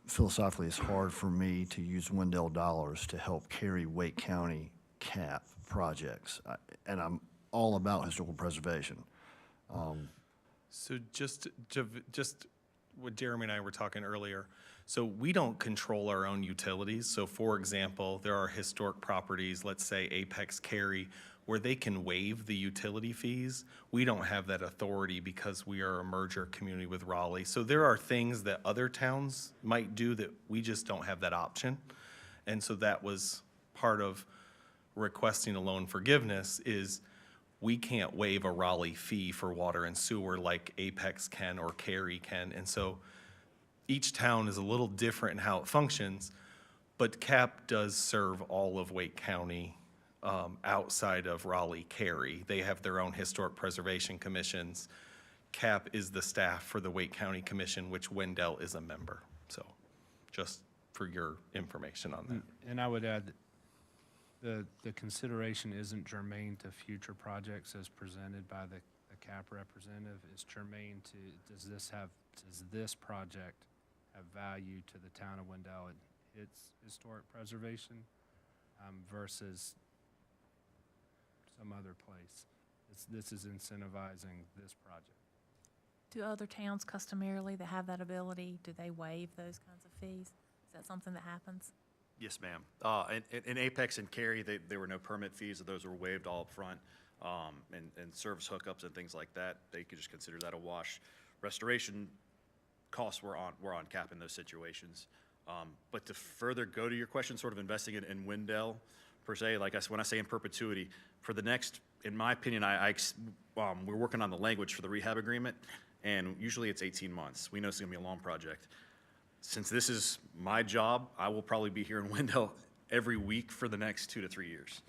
Philosophically, it's hard for me to use Wendell dollars to help carry Wake County CAP projects. And I'm all about historical preservation. So just what Jeremy and I were talking earlier, so we don't control our own utilities. So for example, there are historic properties, let's say Apex Cary, where they can waive the utility fees. We don't have that authority because we are a merger community with Raleigh. So there are things that other towns might do that we just don't have that option. And so that was part of requesting a loan forgiveness is we can't waive a Raleigh fee for water and sewer like Apex can or Cary can. And so each town is a little different in how it functions, but CAP does serve all of Wake County outside of Raleigh-Cary. They have their own historic preservation commissions. CAP is the staff for the Wake County Commission, which Wendell is a member. So just for your information on that. And I would add that the consideration isn't germane to future projects as presented by the CAP representative. It's germane to, does this project have value to the town of Wendell and its historic preservation versus some other place? This is incentivizing this project. Do other towns customarily that have that ability, do they waive those kinds of fees? Is that something that happens? Yes, ma'am. In Apex and Cary, there were no permit fees, those were waived all up front. And service hookups and things like that, they could just consider that a wash. Restoration costs were on CAP in those situations. But to further go to your question, sort of investing in Wendell per se, like when I say in perpetuity, for the next, in my opinion, we're working on the language for the rehab agreement, and usually it's 18 months. We know it's gonna be a long project. Since this is my job, I will probably be here in Wendell every week for the next 2 to 3 years,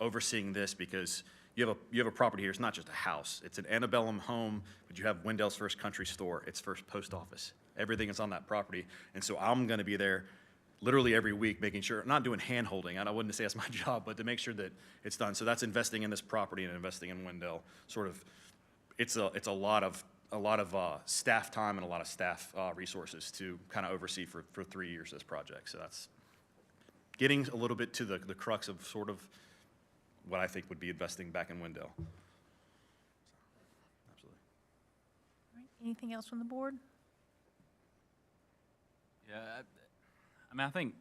overseeing this because you have a property here. It's not just a house. It's an antebellum home, but you have Wendell's first country store, its first post office. Everything is on that property. And so I'm going to be there literally every week making sure, not doing hand holding, I wouldn't say that's my job, but to make sure that it's done. So that's investing in this property and investing in Wendell. Sort of, it's a lot of staff time and a lot of staff resources to kind of oversee for 3 years this project. So that's getting a little bit to the crux of sort of what I think would be investing back in Wendell. Absolutely. All right, anything else from the board? Yeah, I mean, I think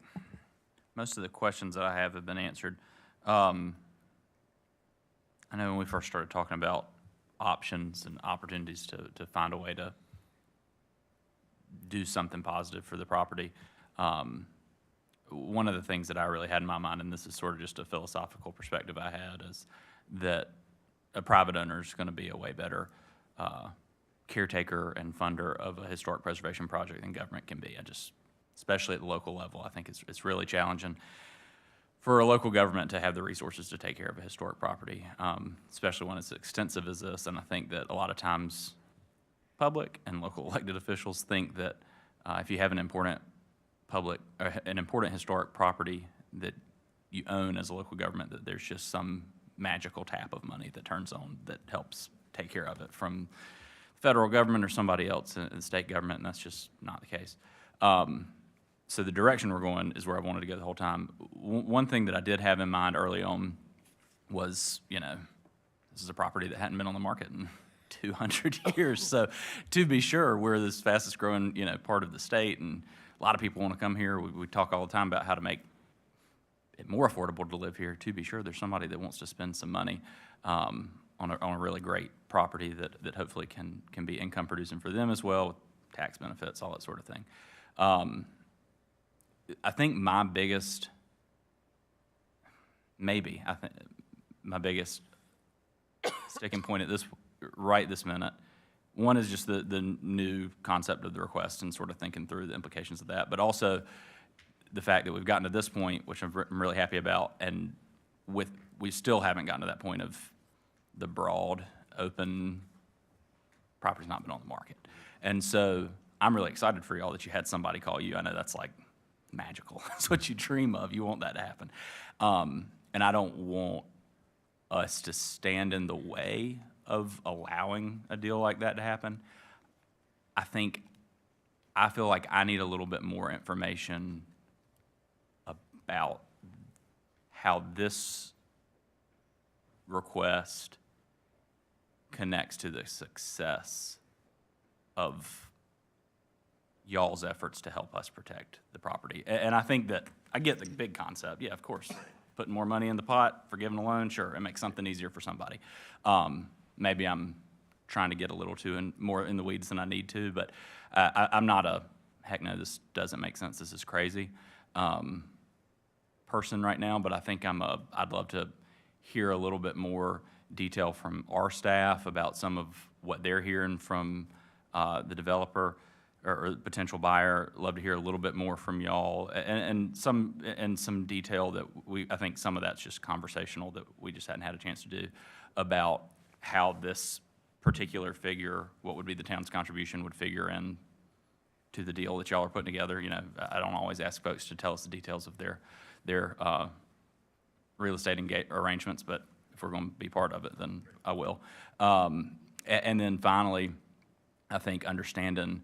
most of the questions that I have been answered. I know when we first started talking about options and opportunities to find a way to do something positive for the property, one of the things that I really had in my mind, and this is sort of just a philosophical perspective I had, is that a private owner is going to be a way better caretaker and funder of a historic preservation project than government can be. Especially at the local level, I think it's really challenging for a local government to have the resources to take care of a historic property, especially when it's extensive as this. And I think that a lot of times public and local elected officials think that if you have an important historic property that you own as a local government, that there's just some magical tap of money that turns on that helps take care of it from the federal government or somebody else in the state government, and that's just not the case. So the direction we're going is where I wanted to go the whole time. One thing that I did have in mind early on was, this is a property that hadn't been on the market in 200 years. So to be sure, we're the fastest growing, part of the state, and a lot of people want to come here. We talk all the time about how to make it more affordable to live here, to be sure. There's somebody that wants to spend some money on a really great property that hopefully can be income producing for them as well, with tax benefits, all that sort of thing. I think my biggest sticking point at this minute, one is just the new concept of the request and sort of thinking through the implications of that, but also the fact that we've gotten to this point, which I'm really happy about, and we still haven't gotten to that point of the broad, open, property's not been on the market. And so I'm really excited for y'all that you had somebody call you. I know that's like magical. That's what you dream of. You want that to happen. And I don't want us to stand in the way of allowing a deal like that to happen. I feel like I need a little bit more information about how this request connects to the success of y'all's efforts to help us protect the property. And I think that, I get the big concept, yeah, of course. Putting more money in the pot, forgiving a loan, sure, it makes something easier for somebody. Maybe I'm trying to get a little more in the weeds than I need to, but I'm not heck no, this doesn't make sense, this is crazy person right now, but I think I'd love to hear a little bit more detail from our staff about some of what they're hearing from the developer or potential buyer. Love to hear a little bit more from y'all and some detail that I think some of that's just conversational that we just hadn't had a chance to do about how this particular figure, what would be the town's contribution, would figure in to the deal that y'all are putting together. You know, I don't always ask folks to tell us the details of their real estate arrangements, but if we're going to be part of it, then I will. And then finally, I think understanding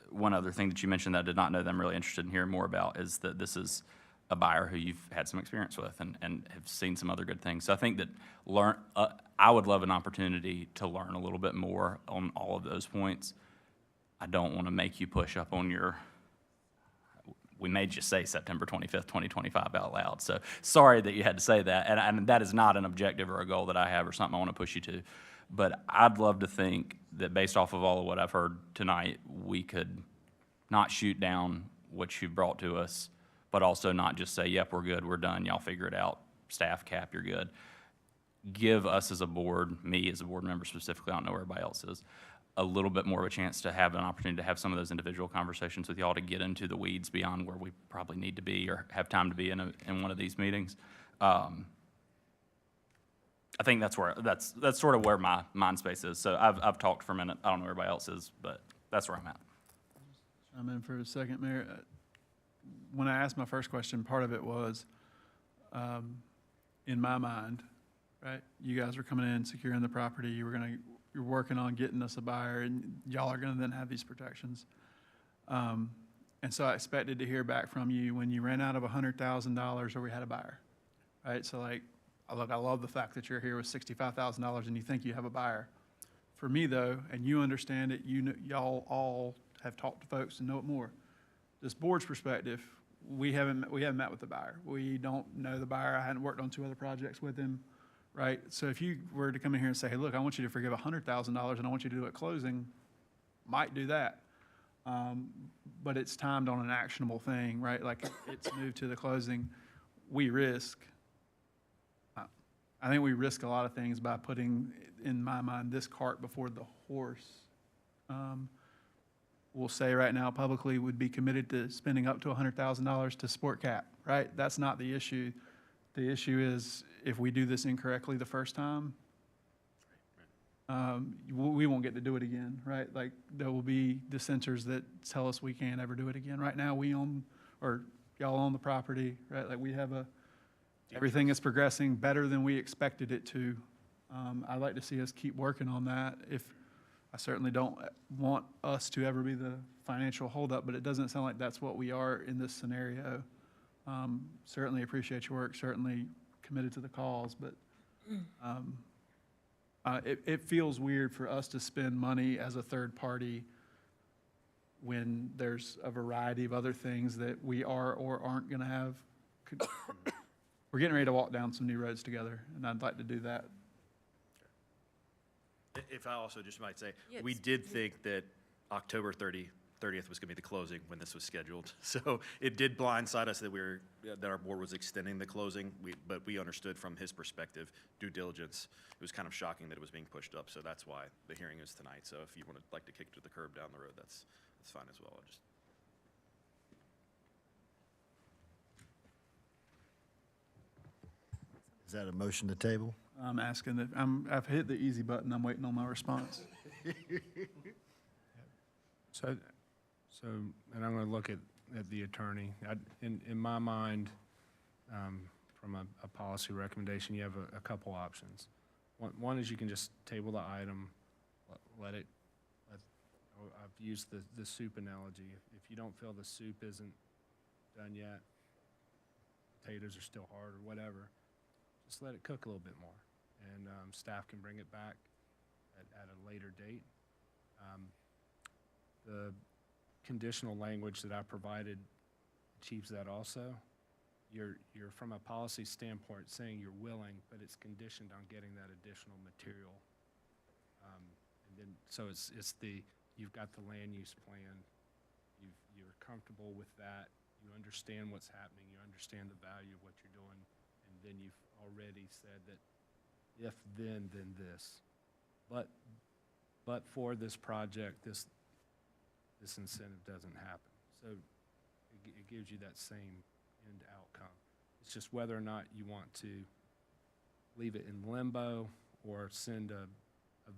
one other thing that you mentioned that I did not know that I'm really interested in hearing more about is that this is a buyer who you've had some experience with and have seen some other good things. So I think that I would love an opportunity to learn a little bit more on all of those points. I don't want to make you push up on we made you say September 25th, 2025 out loud. So sorry that you had to say that. And that is not an objective or a goal that I have or something I want to push you to. But I'd love to think that based off of all of what I've heard tonight, we could not shoot down what you've brought to us, but also not just say, yep, we're good, we're done, y'all figure it out, staff, Cap, you're good. Give us as a board, me as a board member specifically, I don't know where everybody else is, a little bit more of a chance to have an opportunity to have some of those individual conversations with y'all to get into the weeds beyond where we probably need to be or have time to be in one of these meetings. I think that's sort of where my mind space is. So I've talked for a minute. I don't know where everybody else is, but that's where I'm at. I'm in for a second, Mayor. When I asked my first question, part of it was, in my mind, right? You guys were coming in, securing the property. You're working on getting us a buyer, and y'all are gonna then have these protections. And so I expected to hear back from you when you ran out of $100,000 or we had a buyer, right? So like, look, I love the fact that you're here with $65,000 and you think you have a buyer. For me though, and you understand it, y'all all have talked to folks and know it more. This board's perspective, we haven't met with the buyer. We don't know the buyer. I hadn't worked on 2 other projects with him, right? So if you were to come in here and say, hey, look, I want you to forgive $100,000 and I want you to do it closing, might do that. But it's timed on an actionable thing, right? Like it's moved to the closing. I think we risk a lot of things by putting, in my mind, this cart before the horse. We'll say right now publicly would be committed to spending up to $100,000 to support Cap, right? That's not the issue. The issue is if we do this incorrectly the first time, we won't get to do it again, right? Like there will be dissenters that tell us we can't ever do it again. Right now we own, or y'all own the property, right? Like we have everything is progressing better than we expected it to. I'd like to see us keep working on that. I certainly don't want us to ever be the financial holdup, but it doesn't sound like that's what we are in this scenario. Certainly appreciate your work, certainly committed to the cause, but it feels weird for us to spend money as a third party when there's a variety of other things that we are or aren't going to have we're getting ready to walk down some new roads together, and I'd like to do that. If I also just might say, Yes. we did think that October 30th was going to be the closing when this was scheduled. So it did blindside us that that our board was extending the closing, but we understood from his perspective, due diligence. It was kind of shocking that it was being pushed up, so that's why the hearing is tonight. So if you would like to kick to the curb down the road, that's fine as well. Is that a motion to table? I'm asking that, I've hit the easy button, I'm waiting on my response. So, and I'm gonna look at the attorney. In my mind, from a policy recommendation, you have a couple options. One is you can just table the item, I've used the soup analogy. If you don't feel the soup isn't done yet, potatoes are still hard or whatever, just let it cook a little bit more. And staff can bring it back at a later date. The conditional language that I provided achieves that also. You're from a policy standpoint saying you're willing, but it's conditioned on getting that additional material. And then, so you've got the land use plan, you're comfortable with that, you understand what's happening, you understand the value of what you're doing, and then you've already said that if then this. But for this project, this incentive doesn't happen. So it gives you that same end outcome. It's just whether or not you want to leave it in limbo or send a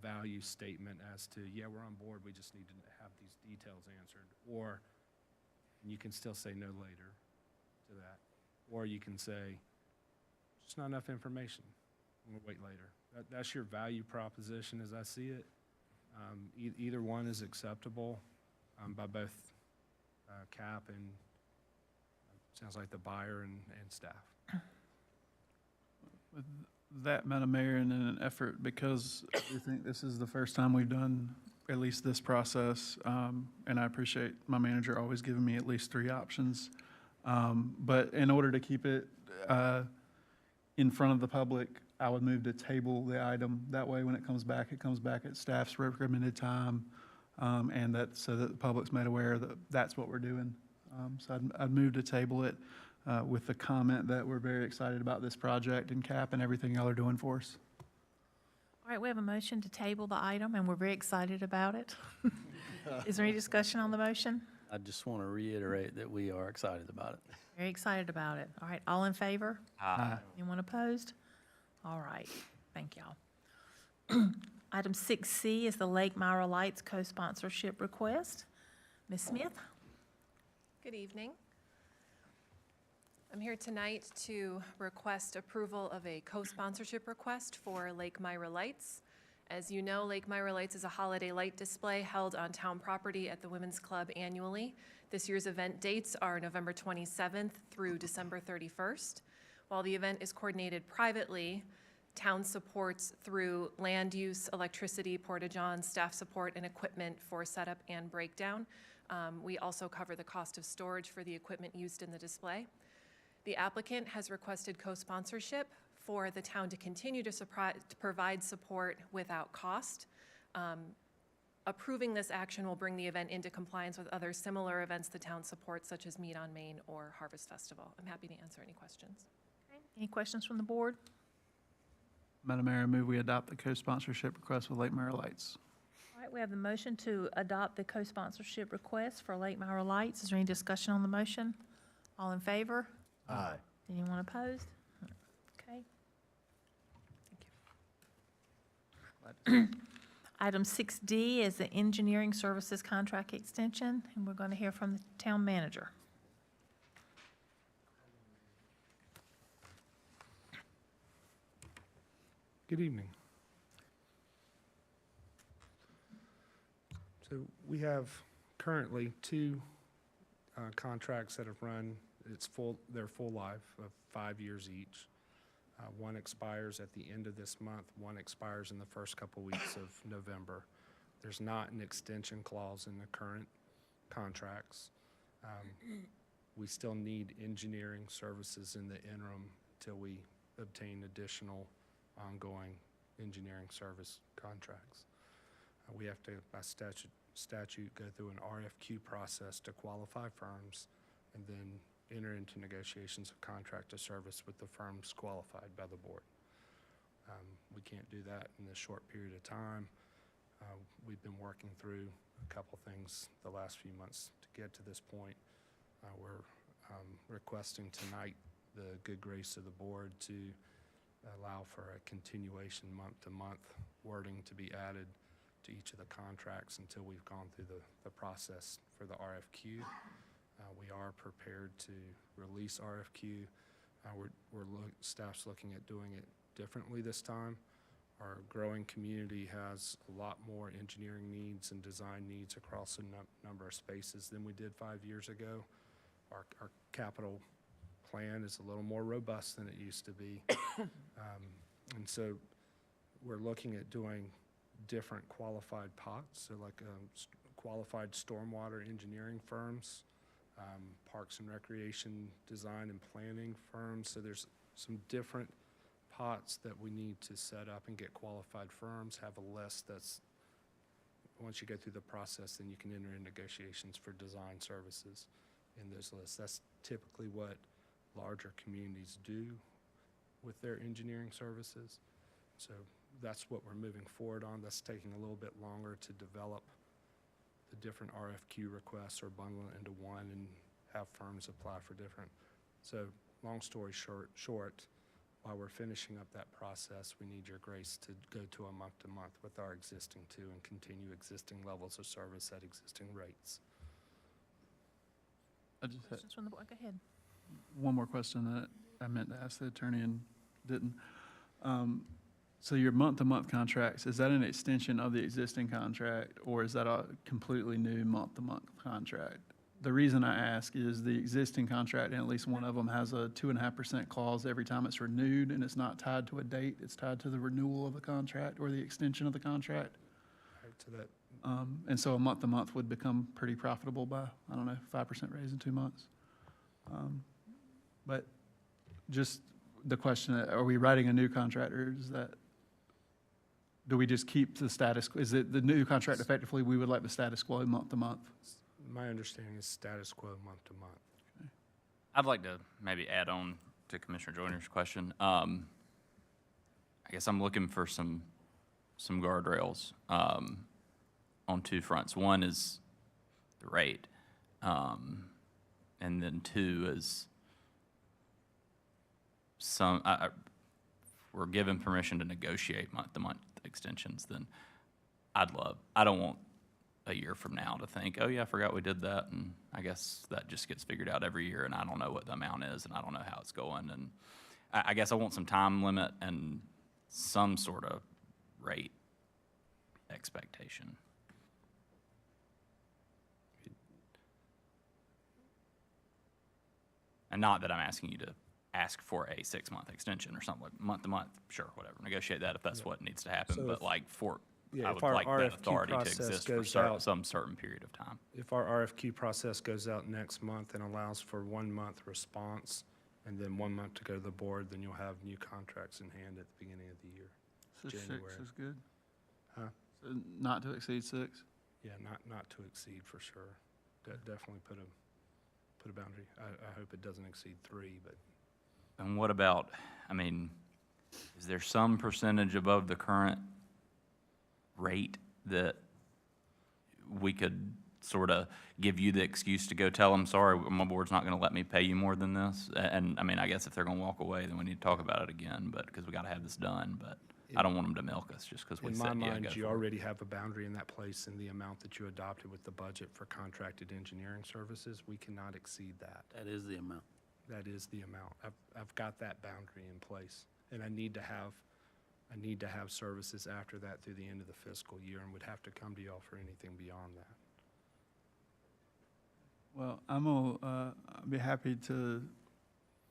value statement as to, yeah, we're on board, we just need to have these details answered. Or you can still say no later to that. Or you can say, just not enough information, we'll wait later. That's your value proposition as I see it. Either one is acceptable by both CAP and, sounds like the buyer and staff. With that, Madam Mayor, and in an effort, because we think this is the first time we've done at least this process, and I appreciate my manager always giving me at least 3 options. But in order to keep it in front of the public, I would move to table the item. That way, when it comes back at staff's recommended time, and so that the public's made aware that that's what we're doing. So I'd move to table it with the comment that we're very excited about this project and CAP and everything y'all are doing for us. All right, we have a motion to table the item, and we're very excited about it. Is there any discussion on the motion? I just want to reiterate that we are excited about it. Very excited about it. All right, all in favor? Aye. Anyone opposed? All right, thank y'all. Item 6C is the Lake Myra Lights co-sponsorship request. Ms. Smith? Good evening. I'm here tonight to request approval of a co-sponsorship request for Lake Myra Lights. As you know, Lake Myra Lights is a holiday light display held on town property at the Women's Club annually. This year's event dates are November 27th through December 31st. While the event is coordinated privately, town supports through land use, electricity, porta-john, staff support, and equipment for setup and breakdown. We also cover the cost of storage for the equipment used in the display. The applicant has requested co-sponsorship for the town to continue to provide support without cost. Approving this action will bring the event into compliance with other similar events the town supports, such as Meet on Main or Harvest Festival. I'm happy to answer any questions. Any questions from the board? Madam Mayor, I move we adopt the co-sponsorship request with Lake Myra Lights. All right, we have the motion to adopt the co-sponsorship request for Lake Myra Lights. Is there any discussion on the motion? All in favor? Aye. Anyone opposed? Okay. Item 6D is the engineering services contract extension, and we're going to hear from the town manager. Good evening. So we have currently 2 contracts that have run, their full life of 5 years each. One expires at the end of this month, one expires in the first couple weeks of November. There's not an extension clause in the current contracts. We still need engineering services in the interim till we obtain additional ongoing engineering service contracts. We have to, by statute, go through an RFQ process to qualify firms and then enter into negotiations of contract of service with the firms qualified by the board. We can't do that in this short period of time. We've been working through a couple things the last few months to get to this point. We're requesting tonight the good grace of the board to allow for a continuation month-to-month wording to be added to each of the contracts until we've gone through the process for the RFQ. We are prepared to release RFQ. Staff's looking at doing it differently this time. Our growing community has a lot more engineering needs and design needs across a number of spaces than we did 5 years ago. Our capital plan is a little more robust than it used to be. And so we're looking at doing different qualified pots, so like qualified stormwater engineering firms, parks and recreation design and planning firms. So there's some different pots that we need to set up and get qualified firms, have a list that's, once you go through the process, then you can enter in negotiations for design services in those lists. That's typically what larger communities do with their engineering services. So that's what we're moving forward on. That's taking a little bit longer to develop the different RFQ requests or bundle it into one and have firms apply for different. So long story short, while we're finishing up that process, we need your grace to go to a month-to-month with our existing two and continue existing levels of service at existing rates. I just had Questions from the board? Go ahead. one more question that I meant to ask the attorney and didn't. So your month-to-month contracts, is that an extension of the existing contract, or is that a completely new month-to-month contract? The reason I ask is the existing contract, and at least one of them, has a 2.5% clause every time it's renewed, and it's not tied to a date. It's tied to the renewal of the contract or the extension of the contract. Right to that. And so a month-to-month would become pretty profitable by, I don't know, 5% raise in 2 months. But just the question, are we writing a new contract, or is that, do we just keep the status, is it the new contract effectively, we would like the status quo month-to-month? My understanding is status quo month-to-month. I'd like to maybe add on to Commissioner Joyner's question. I guess I'm looking for some guardrails on two fronts. One is the rate, and then two is we're given permission to negotiate month-to-month extensions, then I don't want a year from now to think, oh yeah, I forgot we did that, and I guess that just gets figured out every year, and I don't know what the amount is, and I don't know how it's going, and I guess I want some time limit and some sort of rate expectation. And not that I'm asking you to ask for a 6-month extension or something, like month to month, sure, whatever, negotiate that if that's what needs to happen, So but if- like Yeah, I if would our like that RFQ authority to process exist for goes out- some certain period of time. If our RFQ process goes out next month and allows for 1 month response and then 1 month to go to the board, then you'll have new contracts in hand at the beginning of the year. So 6 January. is good? Huh? So not to exceed 6? Yeah, not to exceed for sure. Definitely put a boundary. I hope it doesn't exceed 3, but And what about, I mean, is there some percentage above the current rate that we could sort of give you the excuse to go tell them, sorry, my board's not going to let me pay you more than this? And I mean, I guess if they're going to walk away, then we need to talk about it again, but, because we got to have this done, but I don't want them to milk us just because we in said, my yeah, mind, go you for it. already have a boundary in that place in the amount that you adopted with the budget for contracted engineering services. We cannot exceed that. That is the amount. That is the amount. I've got that boundary in place, and I need to have services after that through the end of the fiscal year, and would have to come to y'all for anything beyond that. Well, I'm gonna be happy to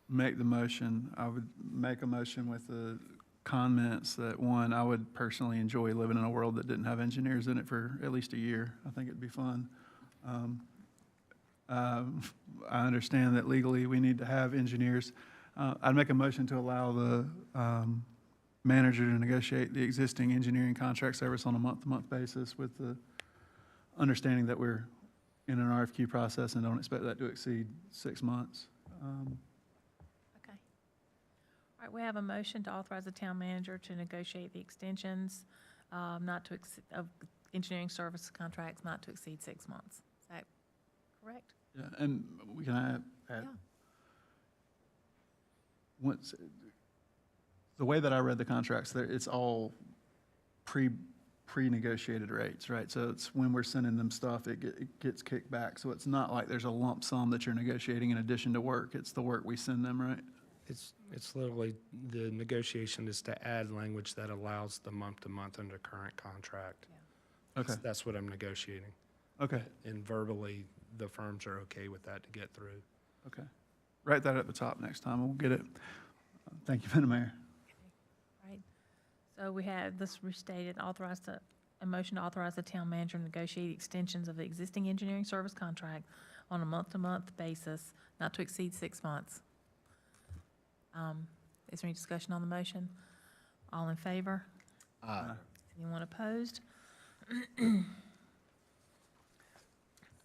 make the motion. I would make a motion with the comments that, one, I would personally enjoy living in a world that didn't have engineers in it for at least a year. I think it'd be fun. I understand that legally we need to have engineers. I'd make a motion to allow the manager to negotiate the existing engineering contract service on a month-to-month basis with the understanding that we're in an RFQ process and don't expect that to exceed 6 months. Okay. All right, we have a motion to authorize the town manager to negotiate the extensions of engineering service contracts not to exceed 6 months. Is that correct? Yeah, and we can add, Yeah. once, the way that I read the contracts, it's all pre-negotiated rates, right? So it's when we're sending them stuff, it gets kicked back. So it's not like there's a lump sum that you're negotiating in addition to work. It's the work we send them, right? It's literally, the negotiation is to add language that allows the month-to-month under current contract. Okay, That's what I'm negotiating. okay, And verbally, the firms are okay with that to get through. okay. Write that at the top next time, and we'll get it. Thank you, Madam Mayor. Right. So we have this restated, a motion to authorize the town manager to negotiate extensions of the existing engineering service contract on a month-to-month basis, not to exceed 6 months. Is there any discussion on the motion? All in favor? Aye. Anyone opposed?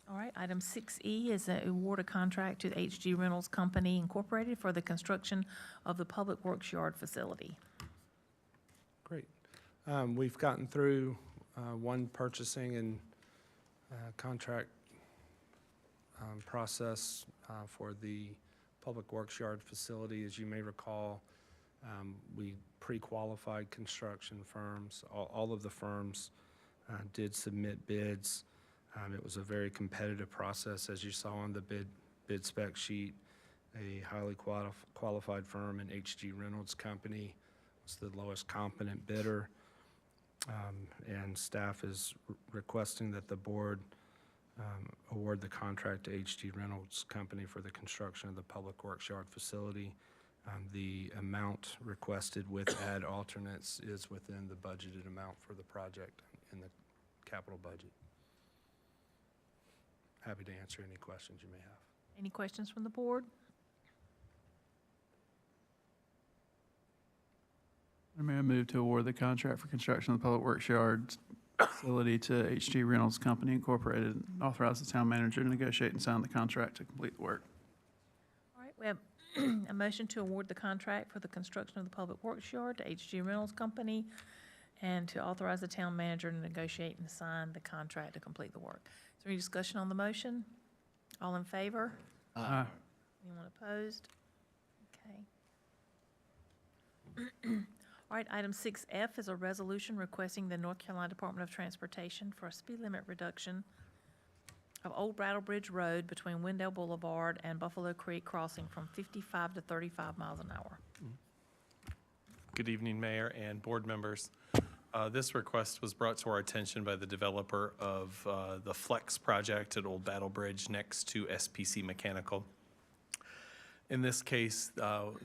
All right, item 6E is an award a contract to the HG Reynolds Company Incorporated for the construction of the Public Works Yard facility. Great. We've gotten through one purchasing and contract process for the Public Works Yard facility. As you may recall, we pre-qualified construction firms. All of the firms did submit bids. It was a very competitive process, as you saw on the bid spec sheet. A highly qualified firm in HG Reynolds Company was the lowest competent bidder. And staff is requesting that the board award the contract to HG Reynolds Company for the construction of the Public Works Yard facility. The amount requested with add alternates is within the budgeted amount for the project in the capital budget. Happy to answer any questions you may have. Any questions from the board? Madam Mayor, I move to award the contract for construction of the Public Works Yard facility to HG Reynolds Company Incorporated, and authorize the town manager to negotiate and sign the contract to complete the work. All right, we have a motion to award the contract for the construction of the Public Works Yard to HG Reynolds Company and to authorize the town manager to negotiate and sign the contract to complete the work. Is there any discussion on the motion? All in favor? Aye. Anyone opposed? Okay. All right, item 6F is a resolution requesting the North Carolina Department of Transportation for a speed limit reduction of Old Brattlebridge Road between Wendell Boulevard and Buffalo Creek Crossing from 55 to 35 miles an hour. Good evening, Mayor and board members. This request was brought to our attention by the developer of the Flex project at Old Battle Bridge next to SPC Mechanical. In this case,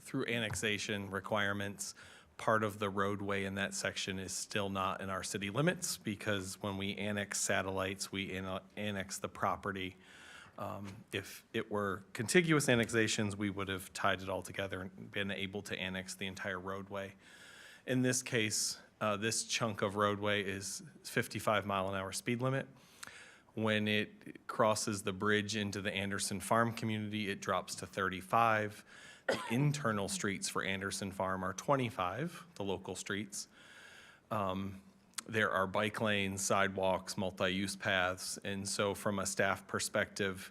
through annexation requirements, part of the roadway in that section is still not in our city limits because when we annex satellites, we annex the property. If it were contiguous annexations, we would have tied it all together and been able to annex the entire roadway. In this case, this chunk of roadway is 55-mile-an-hour speed limit. When it crosses the bridge into the Anderson Farm community, it drops to 35. The internal streets for Anderson Farm are 25, the local streets. There are bike lanes, sidewalks, multi-use paths, and so from a staff perspective,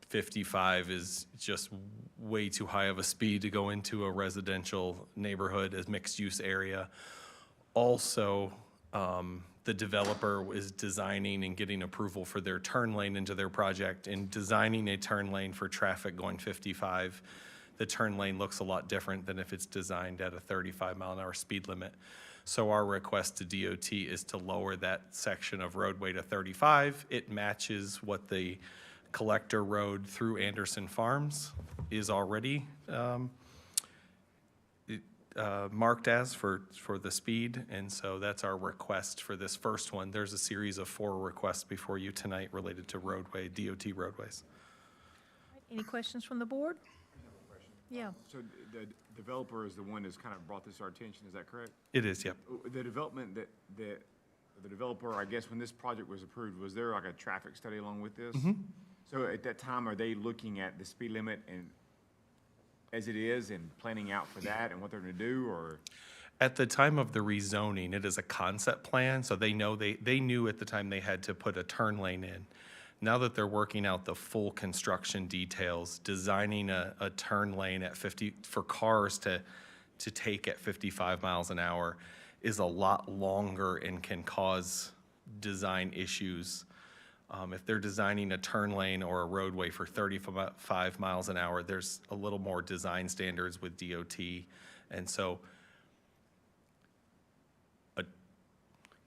55 is just way too high of a speed to go into a residential neighborhood as mixed-use area. Also, the developer is designing and getting approval for their turn lane into their project and designing a turn lane for traffic going 55. The turn lane looks a lot different than if it's designed at a 35-mile-an-hour speed limit. So our request to DOT is to lower that section of roadway to 35. It matches what the collector road through Anderson Farms is already marked as for the speed, and so that's our request for this first one. There's a series of 4 requests before you tonight related to roadway, DOT roadways. Any questions from the board? Yeah. So the developer is the one that's kind of brought this to our attention, is that correct? It is, yep. The development that the developer, I guess, when this project was approved, was there like a traffic study along with this? So at that time, are they looking at the speed limit and as it is and planning out for that and what they're gonna do, or? At the time of the rezoning, it is a concept plan, so they know, they knew at the time they had to put a turn lane in. Now that they're working out the full construction details, designing a turn lane at 50, for cars to take at 55 miles an hour is a lot longer and can cause design issues. If they're designing a turn lane or a roadway for 35 miles an hour, there's a little more design standards with DOT. And so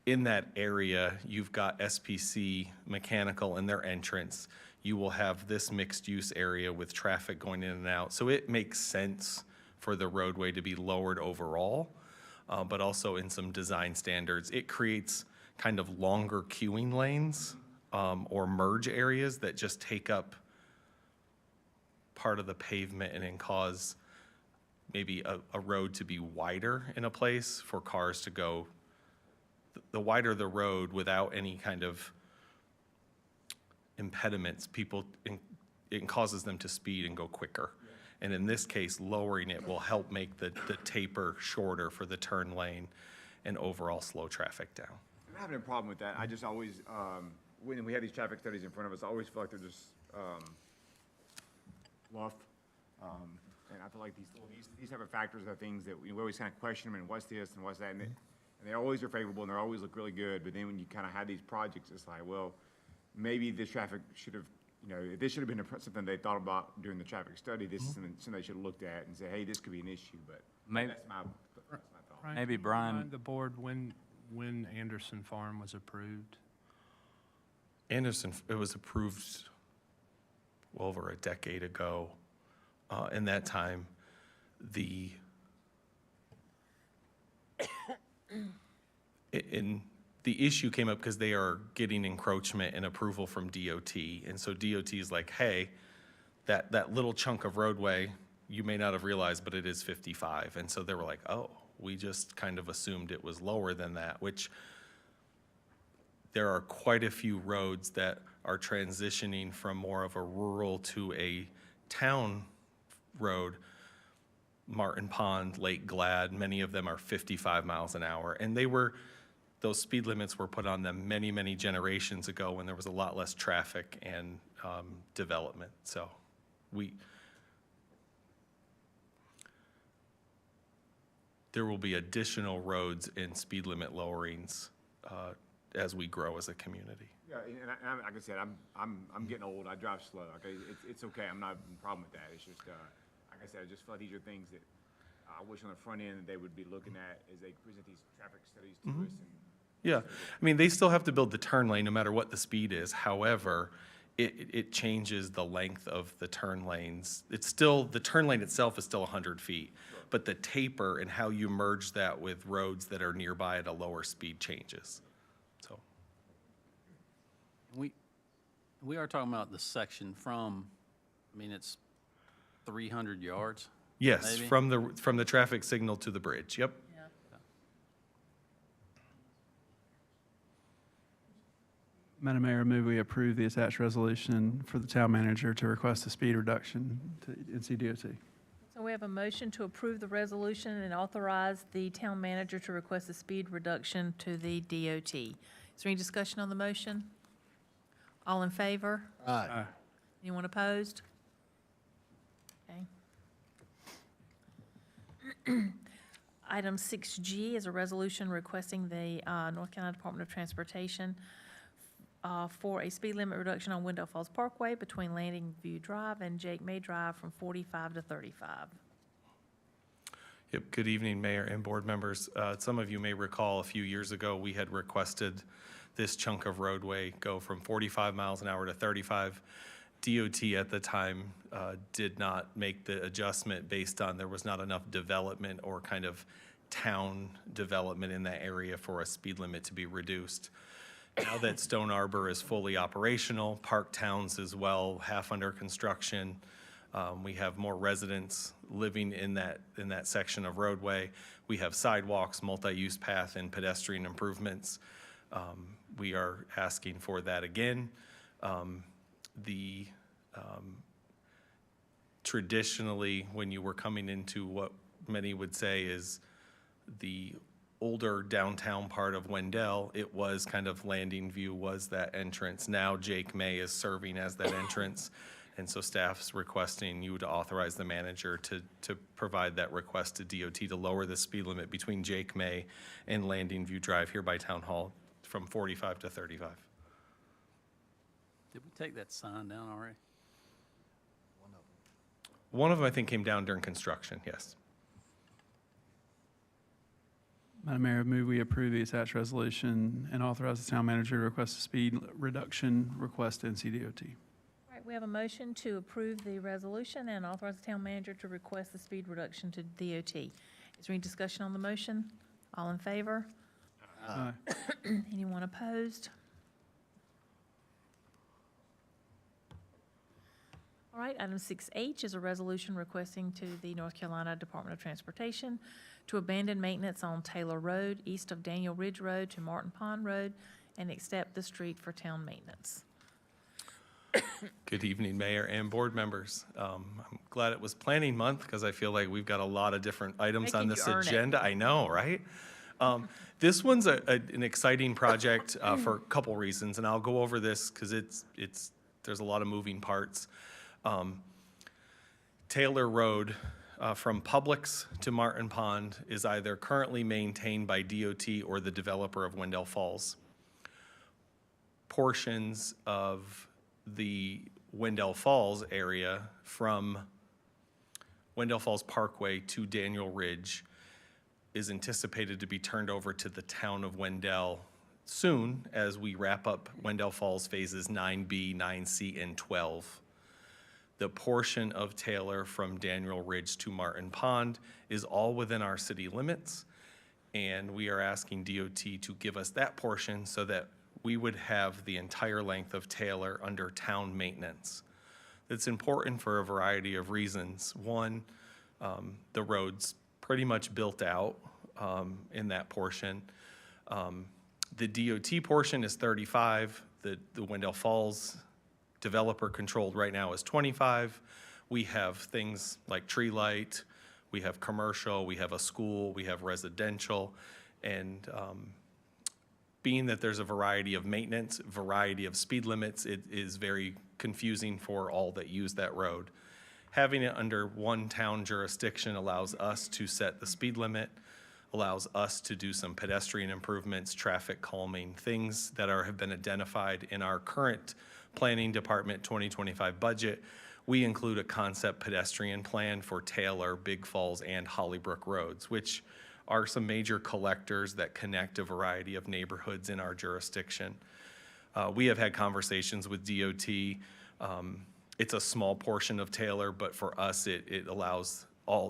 in that area, you've got SPC Mechanical in their entrance. You will have this mixed-use area with traffic going in and out. So it makes sense for the roadway to be lowered overall, but also in some design standards. It creates kind of longer queuing lanes or merge areas that just take up part of the pavement and then cause maybe a road to be wider in a place for cars to go. The wider the road without any kind of impediments, it causes them to speed and go quicker. And in this case, lowering it will help make the taper shorter for the turn lane and overall slow traffic down. I'm not having a problem with that. I just always, when we have these traffic studies in front of us, I always feel like they're just fluff. And I feel like these type of factors are things that we always kind of question them, and what's this and what's that, and they always are favorable and they always look really good. But then when you kind of have these projects, it's like, well, maybe this traffic should have, this should have been something they thought about during the traffic study. This is something they should have looked at and say, hey, this could be an issue. But that's my thought. Maybe Brian- Remind the board when Anderson Farm was approved. Anderson, it was approved well over a decade ago. In that time, the issue came up because they are getting encroachment and approval from DOT. And so DOT is like, hey, that little chunk of roadway, you may not have realized, but it is 55. And so they were like, oh, we just kind of assumed it was lower than that, which there are quite a few roads that are transitioning from more of a rural to a town road. Martin Pond, Lake Glad, many of them are 55 miles an hour. And those speed limits were put on them many, many generations ago when there was a lot less traffic and development. So there will be additional roads and speed limit lowerings as we grow as a community. Yeah, and like I said, I'm getting old. I drive slow. Okay, it's okay. I'm not having a problem with that. It's just, like I said, I just feel like these are things that I wish on the front end they would be looking at as they present these traffic studies to us. And Yeah, I mean, they still have to build the turn lane no matter what the speed is. However, it changes the length of the turn lanes. It's still, the turn lane itself is still 100 feet, but the taper and how you merge that with roads that are nearby at a lower speed changes. So, We are talking about the section from, I mean, it's 300 yards? yes, maybe? from the traffic signal to the bridge, yep. Madam Mayor, I move we approve the attached resolution for the town manager to request a speed reduction to NCDOT. So we have a motion to approve the resolution and authorize the town manager to request a speed reduction to the DOT. Is there any discussion on the motion? All in favor? Aye. Anyone opposed? Okay. Item 6G is a resolution requesting the North Carolina Department of Transportation for a speed limit reduction on Wendell Falls Parkway between Landing View Drive and Jake May Drive from 45 to 35. Yep, good evening, Mayor and board members. Some of you may recall a few years ago, we had requested this chunk of roadway go from 45 miles an hour to 35. DOT at the time did not make the adjustment based on there was not enough development or kind of town development in that area for a speed limit to be reduced. Now that Stone Arbor is fully operational, Park Towns as well, half under construction, We have more residents living in that section of roadway. We have sidewalks, multi-use path, and pedestrian improvements. We are asking for that again. Traditionally, when you were coming into what many would say is the older downtown part of Wendell, it was kind of Landing View was that entrance. Now Jake May is serving as that entrance. And so staff's requesting you to authorize the manager to provide that request to DOT to lower the speed limit between Jake May and Landing View Drive here by Town Hall from 45 to 35. Did we take that sign down already? One of them, I think, came down during construction, yes. Madam Mayor, I move we approve the attached resolution and authorize the town manager to request a speed reduction request to NCDOT. All right, we have a motion to approve the resolution and authorize the town manager to request the speed reduction to DOT. Is there any discussion on the motion? All in favor? Aye. Anyone opposed? All right, item 6H is a resolution requesting to the North Carolina Department of Transportation to abandon maintenance on Taylor Road, east of Daniel Ridge Road to Martin Pond Road, and accept the street for town maintenance. Good evening, Mayor and board members. I'm glad it was planning month because I feel like we've got a lot of different items on Making this you earn it. agenda. I know, right? This one's an exciting project for a couple reasons, and I'll go over this because there's a lot of moving parts. Taylor Road from Publix to Martin Pond is either currently maintained by DOT or the developer of Wendell Falls. Portions of the Wendell Falls area from Wendell Falls Parkway to Daniel Ridge is anticipated to be turned over to the town of Wendell soon as we wrap up Wendell Falls phases 9B, 9C, and 12. The portion of Taylor from Daniel Ridge to Martin Pond is all within our city limits, and we are asking DOT to give us that portion so that we would have the entire length of Taylor under town maintenance. It's important for a variety of reasons. One, the road's pretty much built out in that portion. The DOT portion is 35. The Wendell Falls developer controlled right now is 25. We have things like tree light, we have commercial, we have a school, we have residential, and being that there's a variety of maintenance, variety of speed limits, it is very confusing for all that use that road. Having it under one town jurisdiction allows us to set the speed limit, allows us to do some pedestrian improvements, traffic calming, things that have been identified in our current Planning Department 2025 budget. We include a concept pedestrian plan for Taylor, Big Falls, and Hollybrook roads, which are some major collectors that connect a variety of neighborhoods in our jurisdiction. We have had conversations with DOT. It's a small portion of Taylor, but for us, it allows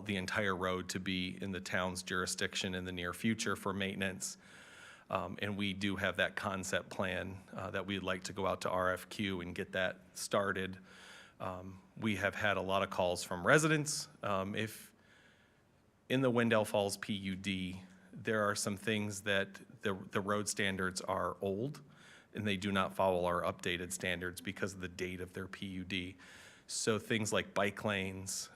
the entire road to be in the town's jurisdiction in the near future for maintenance. And we do have that concept plan that we'd like to go out to RFQ and get that started. We have had a lot of calls from residents. If in the Wendell Falls PUD, there are some things that the road standards are old and they do not follow our updated standards because of the date of their PUD. So things like bike lanes,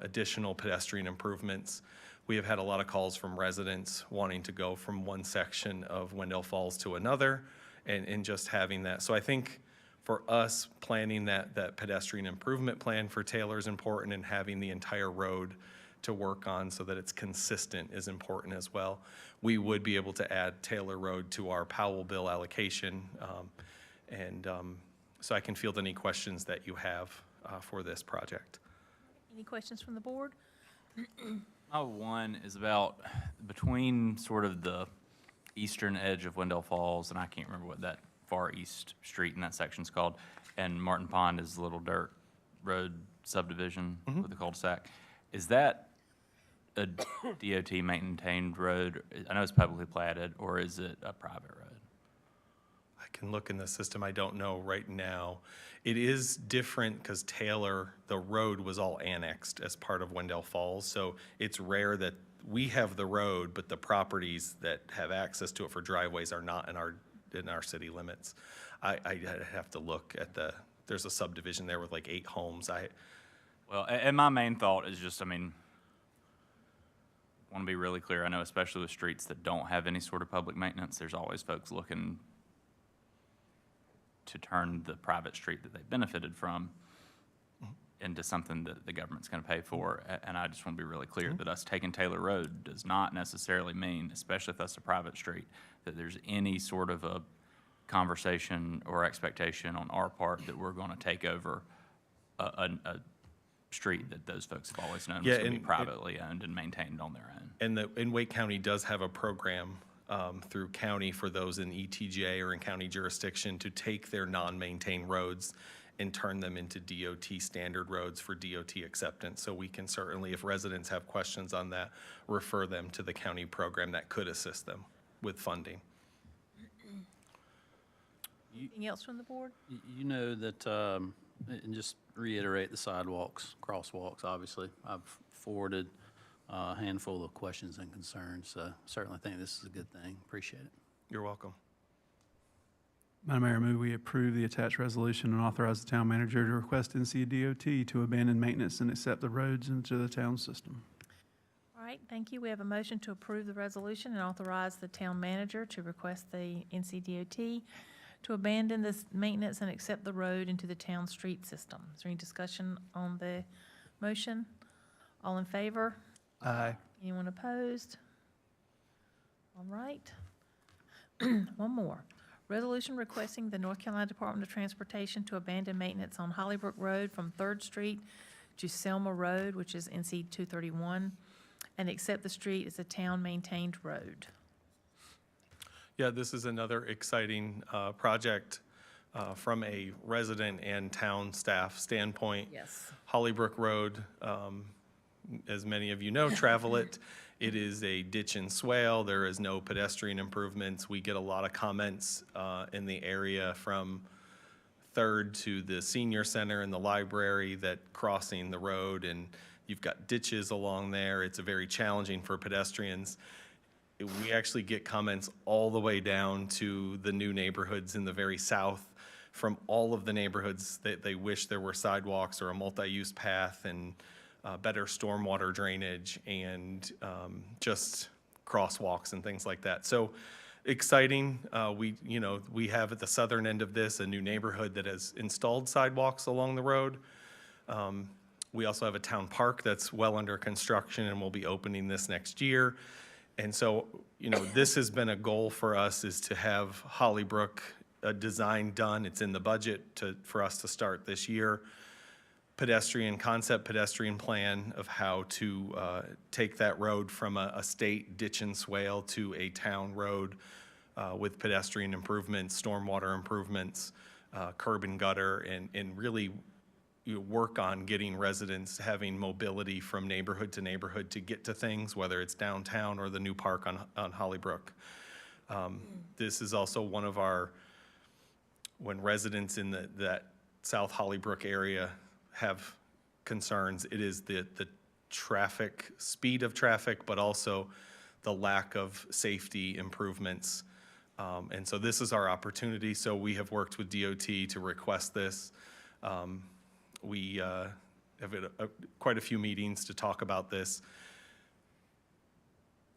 additional pedestrian improvements. We have had a lot of calls from residents wanting to go from one section of Wendell Falls to another and just having that. So I think for us, planning that pedestrian improvement plan for Taylor is important, and having the entire road to work on so that it's consistent is important as well. We would be able to add Taylor Road to our Powell bill allocation. So I can field any questions that you have for this project. Any questions from the board? My one is about between sort of the eastern edge of Wendell Falls, and I can't remember what that far east street in that section's called, and Martin Pond is a little dirt road subdivision with a cul-de-sac. Is that a DOT maintained road? I know it's publicly platted, or is it a private road? I can look in the system, I don't know right now. It is different because Taylor, the road was all annexed as part of Wendell Falls, so it's rare that we have the road, but the properties that have access to it for driveways are not in our city limits. I have to look at there's a subdivision there with like 8 homes. Well, and my main thought is just, I mean, want to be really clear. I know especially with streets that don't have any sort of public maintenance, there's always folks looking to turn the private street that they benefited from into something that the government's going to pay for. And I just want to be really clear that us taking Taylor Road does not necessarily mean, especially if that's a private street, that there's any sort of a conversation or expectation on our part that we're going to take over a street that those folks have always known was going to be privately owned and maintained on their own. And Wake County does have a program through county for those in ETJ or in county jurisdiction to take their non-maintained roads and turn them into DOT standard roads for DOT acceptance. So we can certainly, if residents have questions on that, refer them to the county program that could assist them with funding. Anything else from the board? You know that, and just reiterate the sidewalks, crosswalks, obviously. I've forwarded a handful of questions and concerns, so certainly think this is a good thing. Appreciate it. You're welcome. Madam Mayor, I move we approve the attached resolution and authorize the town manager to request NCDOT to abandon maintenance and accept the roads into the town system. All right, thank you. We have a motion to approve the resolution and authorize the town manager to request the NCDOT to abandon this maintenance and accept the road into the town street system. Is there any discussion on the motion? All in favor? Aye. Anyone opposed? All right. One more. Resolution requesting the North Carolina Department of Transportation to abandon maintenance on Hollybrook Road from 3rd Street to Selma Road, which is NC 231, and accept the street as a town-maintained road. Yeah, this is another exciting project from a resident and town staff standpoint. Yes. Hollybrook Road, as many of you know, travel it. It is a ditch and swale. There is no pedestrian improvements. We get a lot of comments in the area from 3rd to the senior center and the library that crossing the road, and you've got ditches along there. It's very challenging for pedestrians. We actually get comments all the way down to the new neighborhoods in the very south from all of the neighborhoods that they wish there were sidewalks or a multi-use path and better stormwater drainage and just crosswalks and things like that. So exciting. We have at the southern end of this a new neighborhood that has installed sidewalks along the road. We also have a town park that's well under construction and will be opening this next year. And so, this has been a goal for us, is to have Hollybrook design done. It's in the budget for us to start this year. Concept pedestrian plan of how to take that road from a state ditch and swale to a town road with pedestrian improvements, stormwater improvements, curb and gutter, and really work on getting residents having mobility from neighborhood to neighborhood to get to things, whether it's downtown or the new park on Hollybrook. This is also one of when residents in that South Hollybrook area have concerns, it is the traffic, speed of traffic, but also the lack of safety improvements. And so this is our opportunity. So we have worked with DOT to request this. We have had quite a few meetings to talk about this.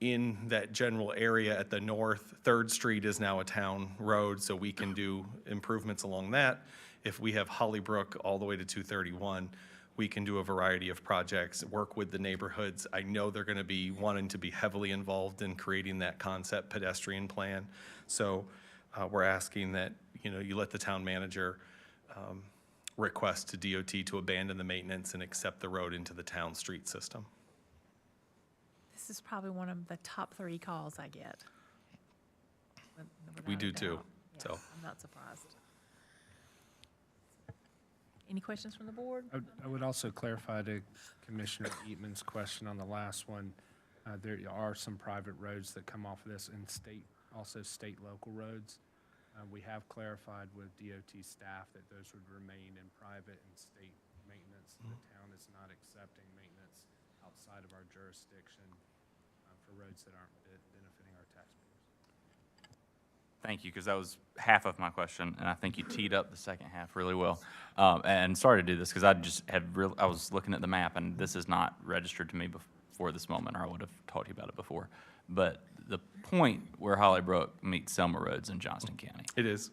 In that general area at the north, 3rd Street is now a town road, so we can do improvements along that. If we have Hollybrook all the way to 231, we can do a variety of projects, work with the neighborhoods. I know they're going to be wanting to be heavily involved in creating that concept pedestrian plan. So we're asking that, you let the town manager request to DOT to abandon the maintenance and accept the road into the town street system. This is probably one of the top 3 calls I get. We Without a do too, doubt. Yes, so. I'm not surprised. Any questions from the board? I would also clarify to Commissioner Eatman's question on the last one. There are some private roads that come off of this and state local roads. We have clarified with DOT staff that those would remain in private and state maintenance. The town is not accepting maintenance outside of our jurisdiction for roads that aren't benefiting our taxpayers. Thank you, because that was half of my question, and I think you teed up the second half really well. And sorry to do this, because I just I was looking at the map, and this is not registered to me before this moment, or I would have talked to you about it before. But the point where Hollybrook meets Selma Road's in Johnston County. It is.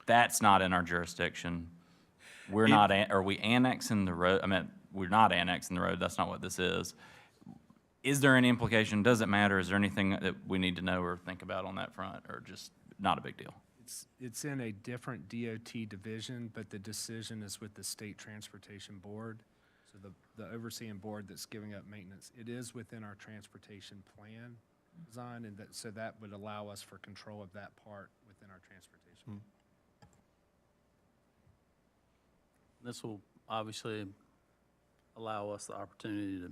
That's not in our jurisdiction. We're not, are we annexing the road? I mean, we're not annexing the road. That's not what this is. Is there any implication? Does it matter? Is there anything that we need to know or think about on that front, or just not a big deal? It's in a different DOT division, but the decision is with the State Transportation Board. So the overseeing board that's giving up maintenance, it is within our transportation plan design, and so that would allow us for control of that part within our transportation. This will obviously allow us the opportunity to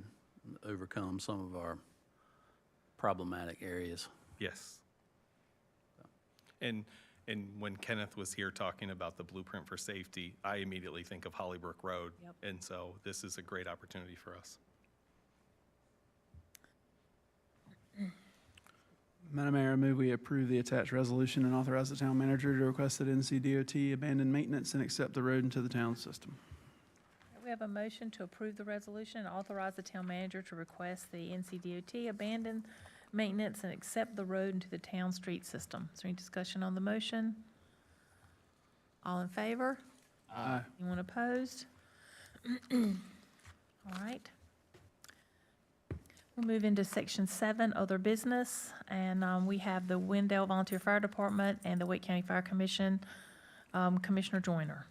overcome some of our problematic areas. Yes. And when Kenneth was here talking about the blueprint for safety, I immediately think of Hollybrook Road. Yep. And so this is a great opportunity for us. Madam Mayor, I move we approve the attached resolution and authorize the town manager to request that NCDOT abandon maintenance and accept the road into the town system. We have a motion to approve the resolution and authorize the town manager to request the NCDOT abandon maintenance and accept the road into the town street system. Is there any discussion on the motion? All in favor? Aye. Anyone opposed? All right. We'll move into section 7, other business, and we have the Wendell Volunteer Fire Department and the Wake County Fire Commission. Commissioner Joyner.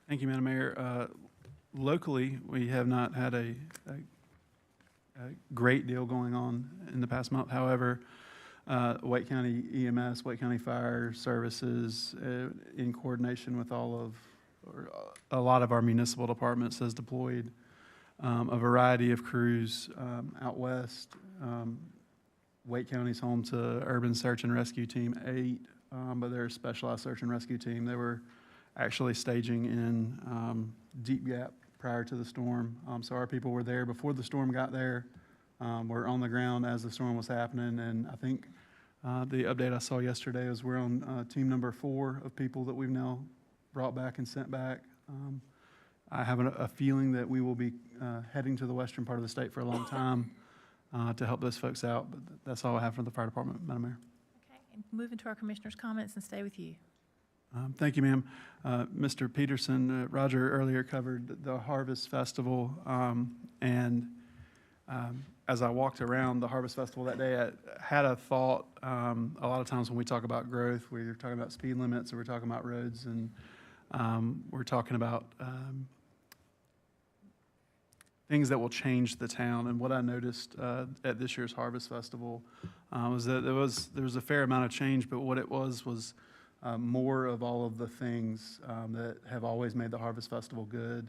Thank you, Madam Mayor. Locally, we have not had a great deal going on in the past month. However, Wake County EMS, Wake County Fire Services, in coordination with a lot of our municipal departments, has deployed a variety of crews out west. Wake County's home to Urban Search and Rescue Team 8, but they're a specialized search and rescue team. They were actually staging in Deep Gap prior to the storm. So our people were there before the storm got there. We're on the ground as the storm was happening, and I think the update I saw yesterday was we're on team number 4 of people that we've now brought back and sent back. I have a feeling that we will be heading to the western part of the state for a long time to help those folks out, but that's all I have for the fire department, Madam Mayor. Okay, and move into our commissioners' comments and stay with you. Thank you, ma'am. Mr. Peterson, Roger earlier covered the Harvest Festival, and as I walked around the Harvest Festival that day, I had a thought. A lot of times when we talk about growth, we're talking about speed limits, or we're talking about roads, and we're talking about things that will change the town. And what I noticed at this year's Harvest Festival was that there was a fair amount of change, but what it was more of all of the things that have always made the Harvest Festival good.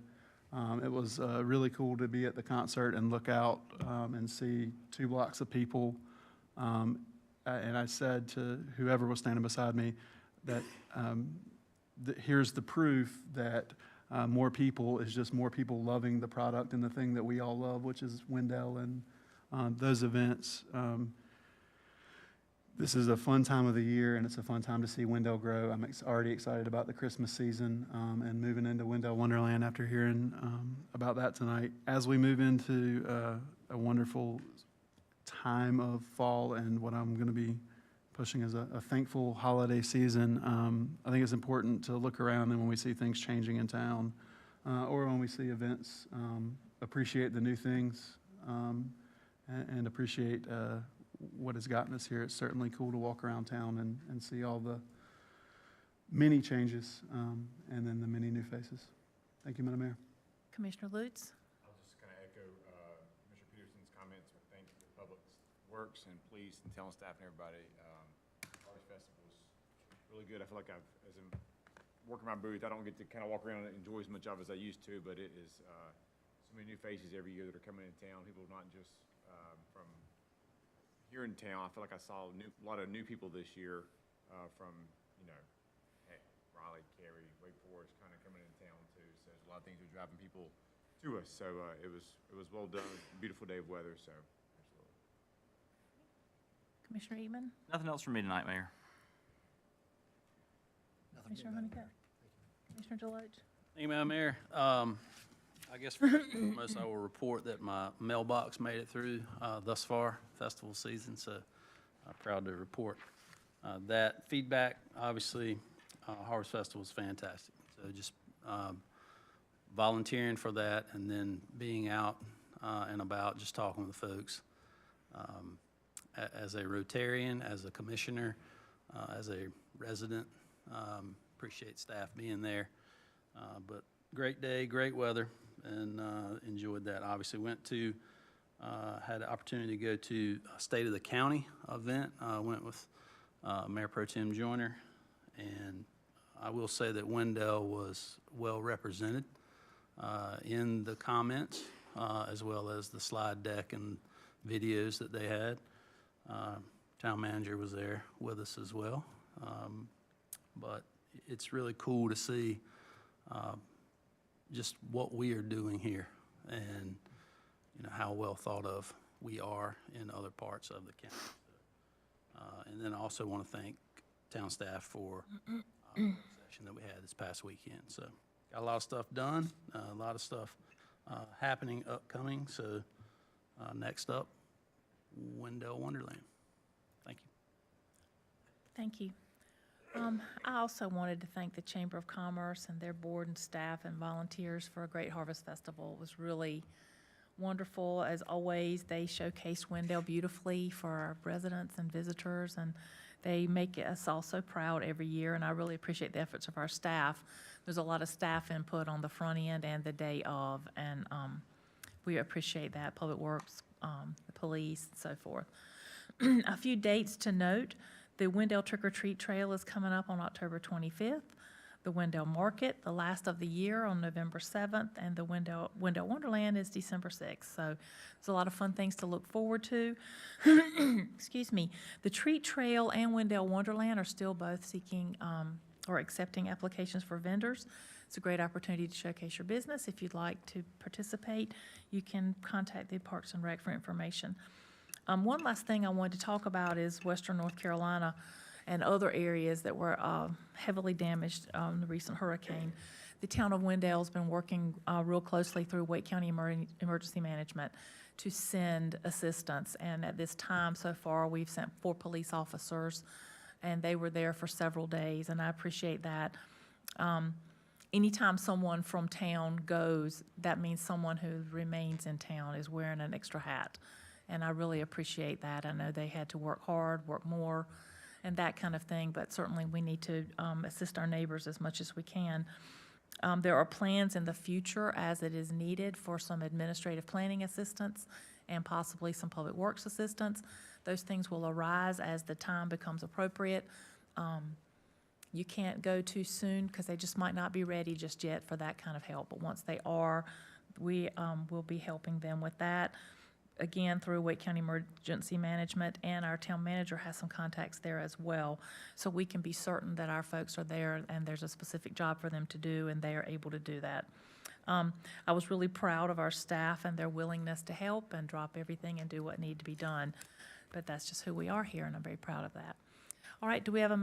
It was really cool to be at the concert and look out and see 2 blocks of people. And I said to whoever was standing beside me that here's the proof that more people is just more people loving the product and the thing that we all love, which is Wendell and those events. This is a fun time of the year, and it's a fun time to see Wendell grow. I'm already excited about the Christmas season and moving into Wendell Wonderland after hearing about that tonight. As we move into a wonderful time of fall and what I'm going to be pushing as a thankful holiday season, I think it's important to look around, and when we see things changing in town or when we see events, appreciate the new things and appreciate what has gotten us here. It's certainly cool to walk around town and see all the many changes and then the many new faces. Thank you, Madam Mayor. Commissioner Lutz. I'll just kind of echo Mr. Peterson's comments with thanks to Public Works and police and town staff and everybody. Harvest Festival is really good. I feel like as I'm working my booth, I don't get to kind of walk around and enjoy as much of it as I used to, but it is so many new faces every year that are coming into town. People not just from here in town. I feel like I saw a lot of new people this year, from, you know, heck, Raleigh, Cary, Wake Forest, kind of coming into town too. So there's a lot of things that are driving people to us. So it was well done. Beautiful day of weather. So absolutely. Commissioner Eatman? Nothing else from me tonight, Mayor. Commissioner Honeycutt? Commissioner Deloach? Thank you, Madam Mayor. I guess first and foremost, I will report that my mailbox made it through thus far, festival season, so I'm proud to report that. Feedback, obviously, Harvest Festival is fantastic. So just volunteering for that and then being out and about, just talking with the folks. As a Rotarian, as a commissioner, as a resident, appreciate staff being there. But great day, great weather, and enjoyed that. Obviously had the opportunity to go to a State of the County event. Went with Mayor Pro Tem Joyner, and I will say that Wendell was well represented in the comments, as well as the slide deck and videos that they had. Town manager was there with us as well. But it's really cool to see just what we are doing here and, you know, how well thought of we are in other parts of the county. And then I also want to thank town staff for the session that we had this past weekend. So got a lot of stuff done, a lot of stuff happening, upcoming. So next up, Wendell Wonderland. Thank you. Thank you. I also wanted to thank the Chamber of Commerce and their board and staff and volunteers for a great Harvest Festival. It was really wonderful. As always, they showcased Wendell beautifully for our residents and visitors, and they make us all so proud every year, and I really appreciate the efforts of our staff. There's a lot of staff input on the front end and the day of, and we appreciate that, Public Works, the police, and so forth. A few dates to note. The Wendell Trick or Treat Trail is coming up on October 25th. The Wendell Market, the last of the year, on November 7th, and the Wendell Wonderland is December 6th. So there's a lot of fun things to look forward to. Excuse me. The Treat Trail and Wendell Wonderland are still both seeking or accepting applications for vendors. It's a great opportunity to showcase your business. If you'd like to participate, you can contact the Parks and Rec for information. One last thing I wanted to talk about is Western North Carolina and other areas that were heavily damaged in the recent hurricane. The town of Wendell has been working real closely through Wake County Emergency Management to send assistance. And at this time so far, we've sent 4 police officers, and they were there for several days, and I appreciate that. Anytime someone from town goes, that means someone who remains in town is wearing an extra hat. And I really appreciate that. I know they had to work hard, work more, and that kind of thing, but certainly we need to assist our neighbors as much as we can. There are plans in the future, as it is needed, for some administrative planning assistance and possibly some public works assistance. Those things will arise as the time becomes appropriate. You can't go too soon because they just might not be ready just yet for that kind of help, but once they are, we will be helping them with that. Again, through Wake County Emergency Management, and our town manager has some contacts there as well. So we can be certain that our folks are there and there's a specific job for them to do and they are able to do that. I was really proud of our staff and their willingness to help and drop everything and do what needed to be done. But that's just who we are here, and I'm very proud of that. All right, do we have a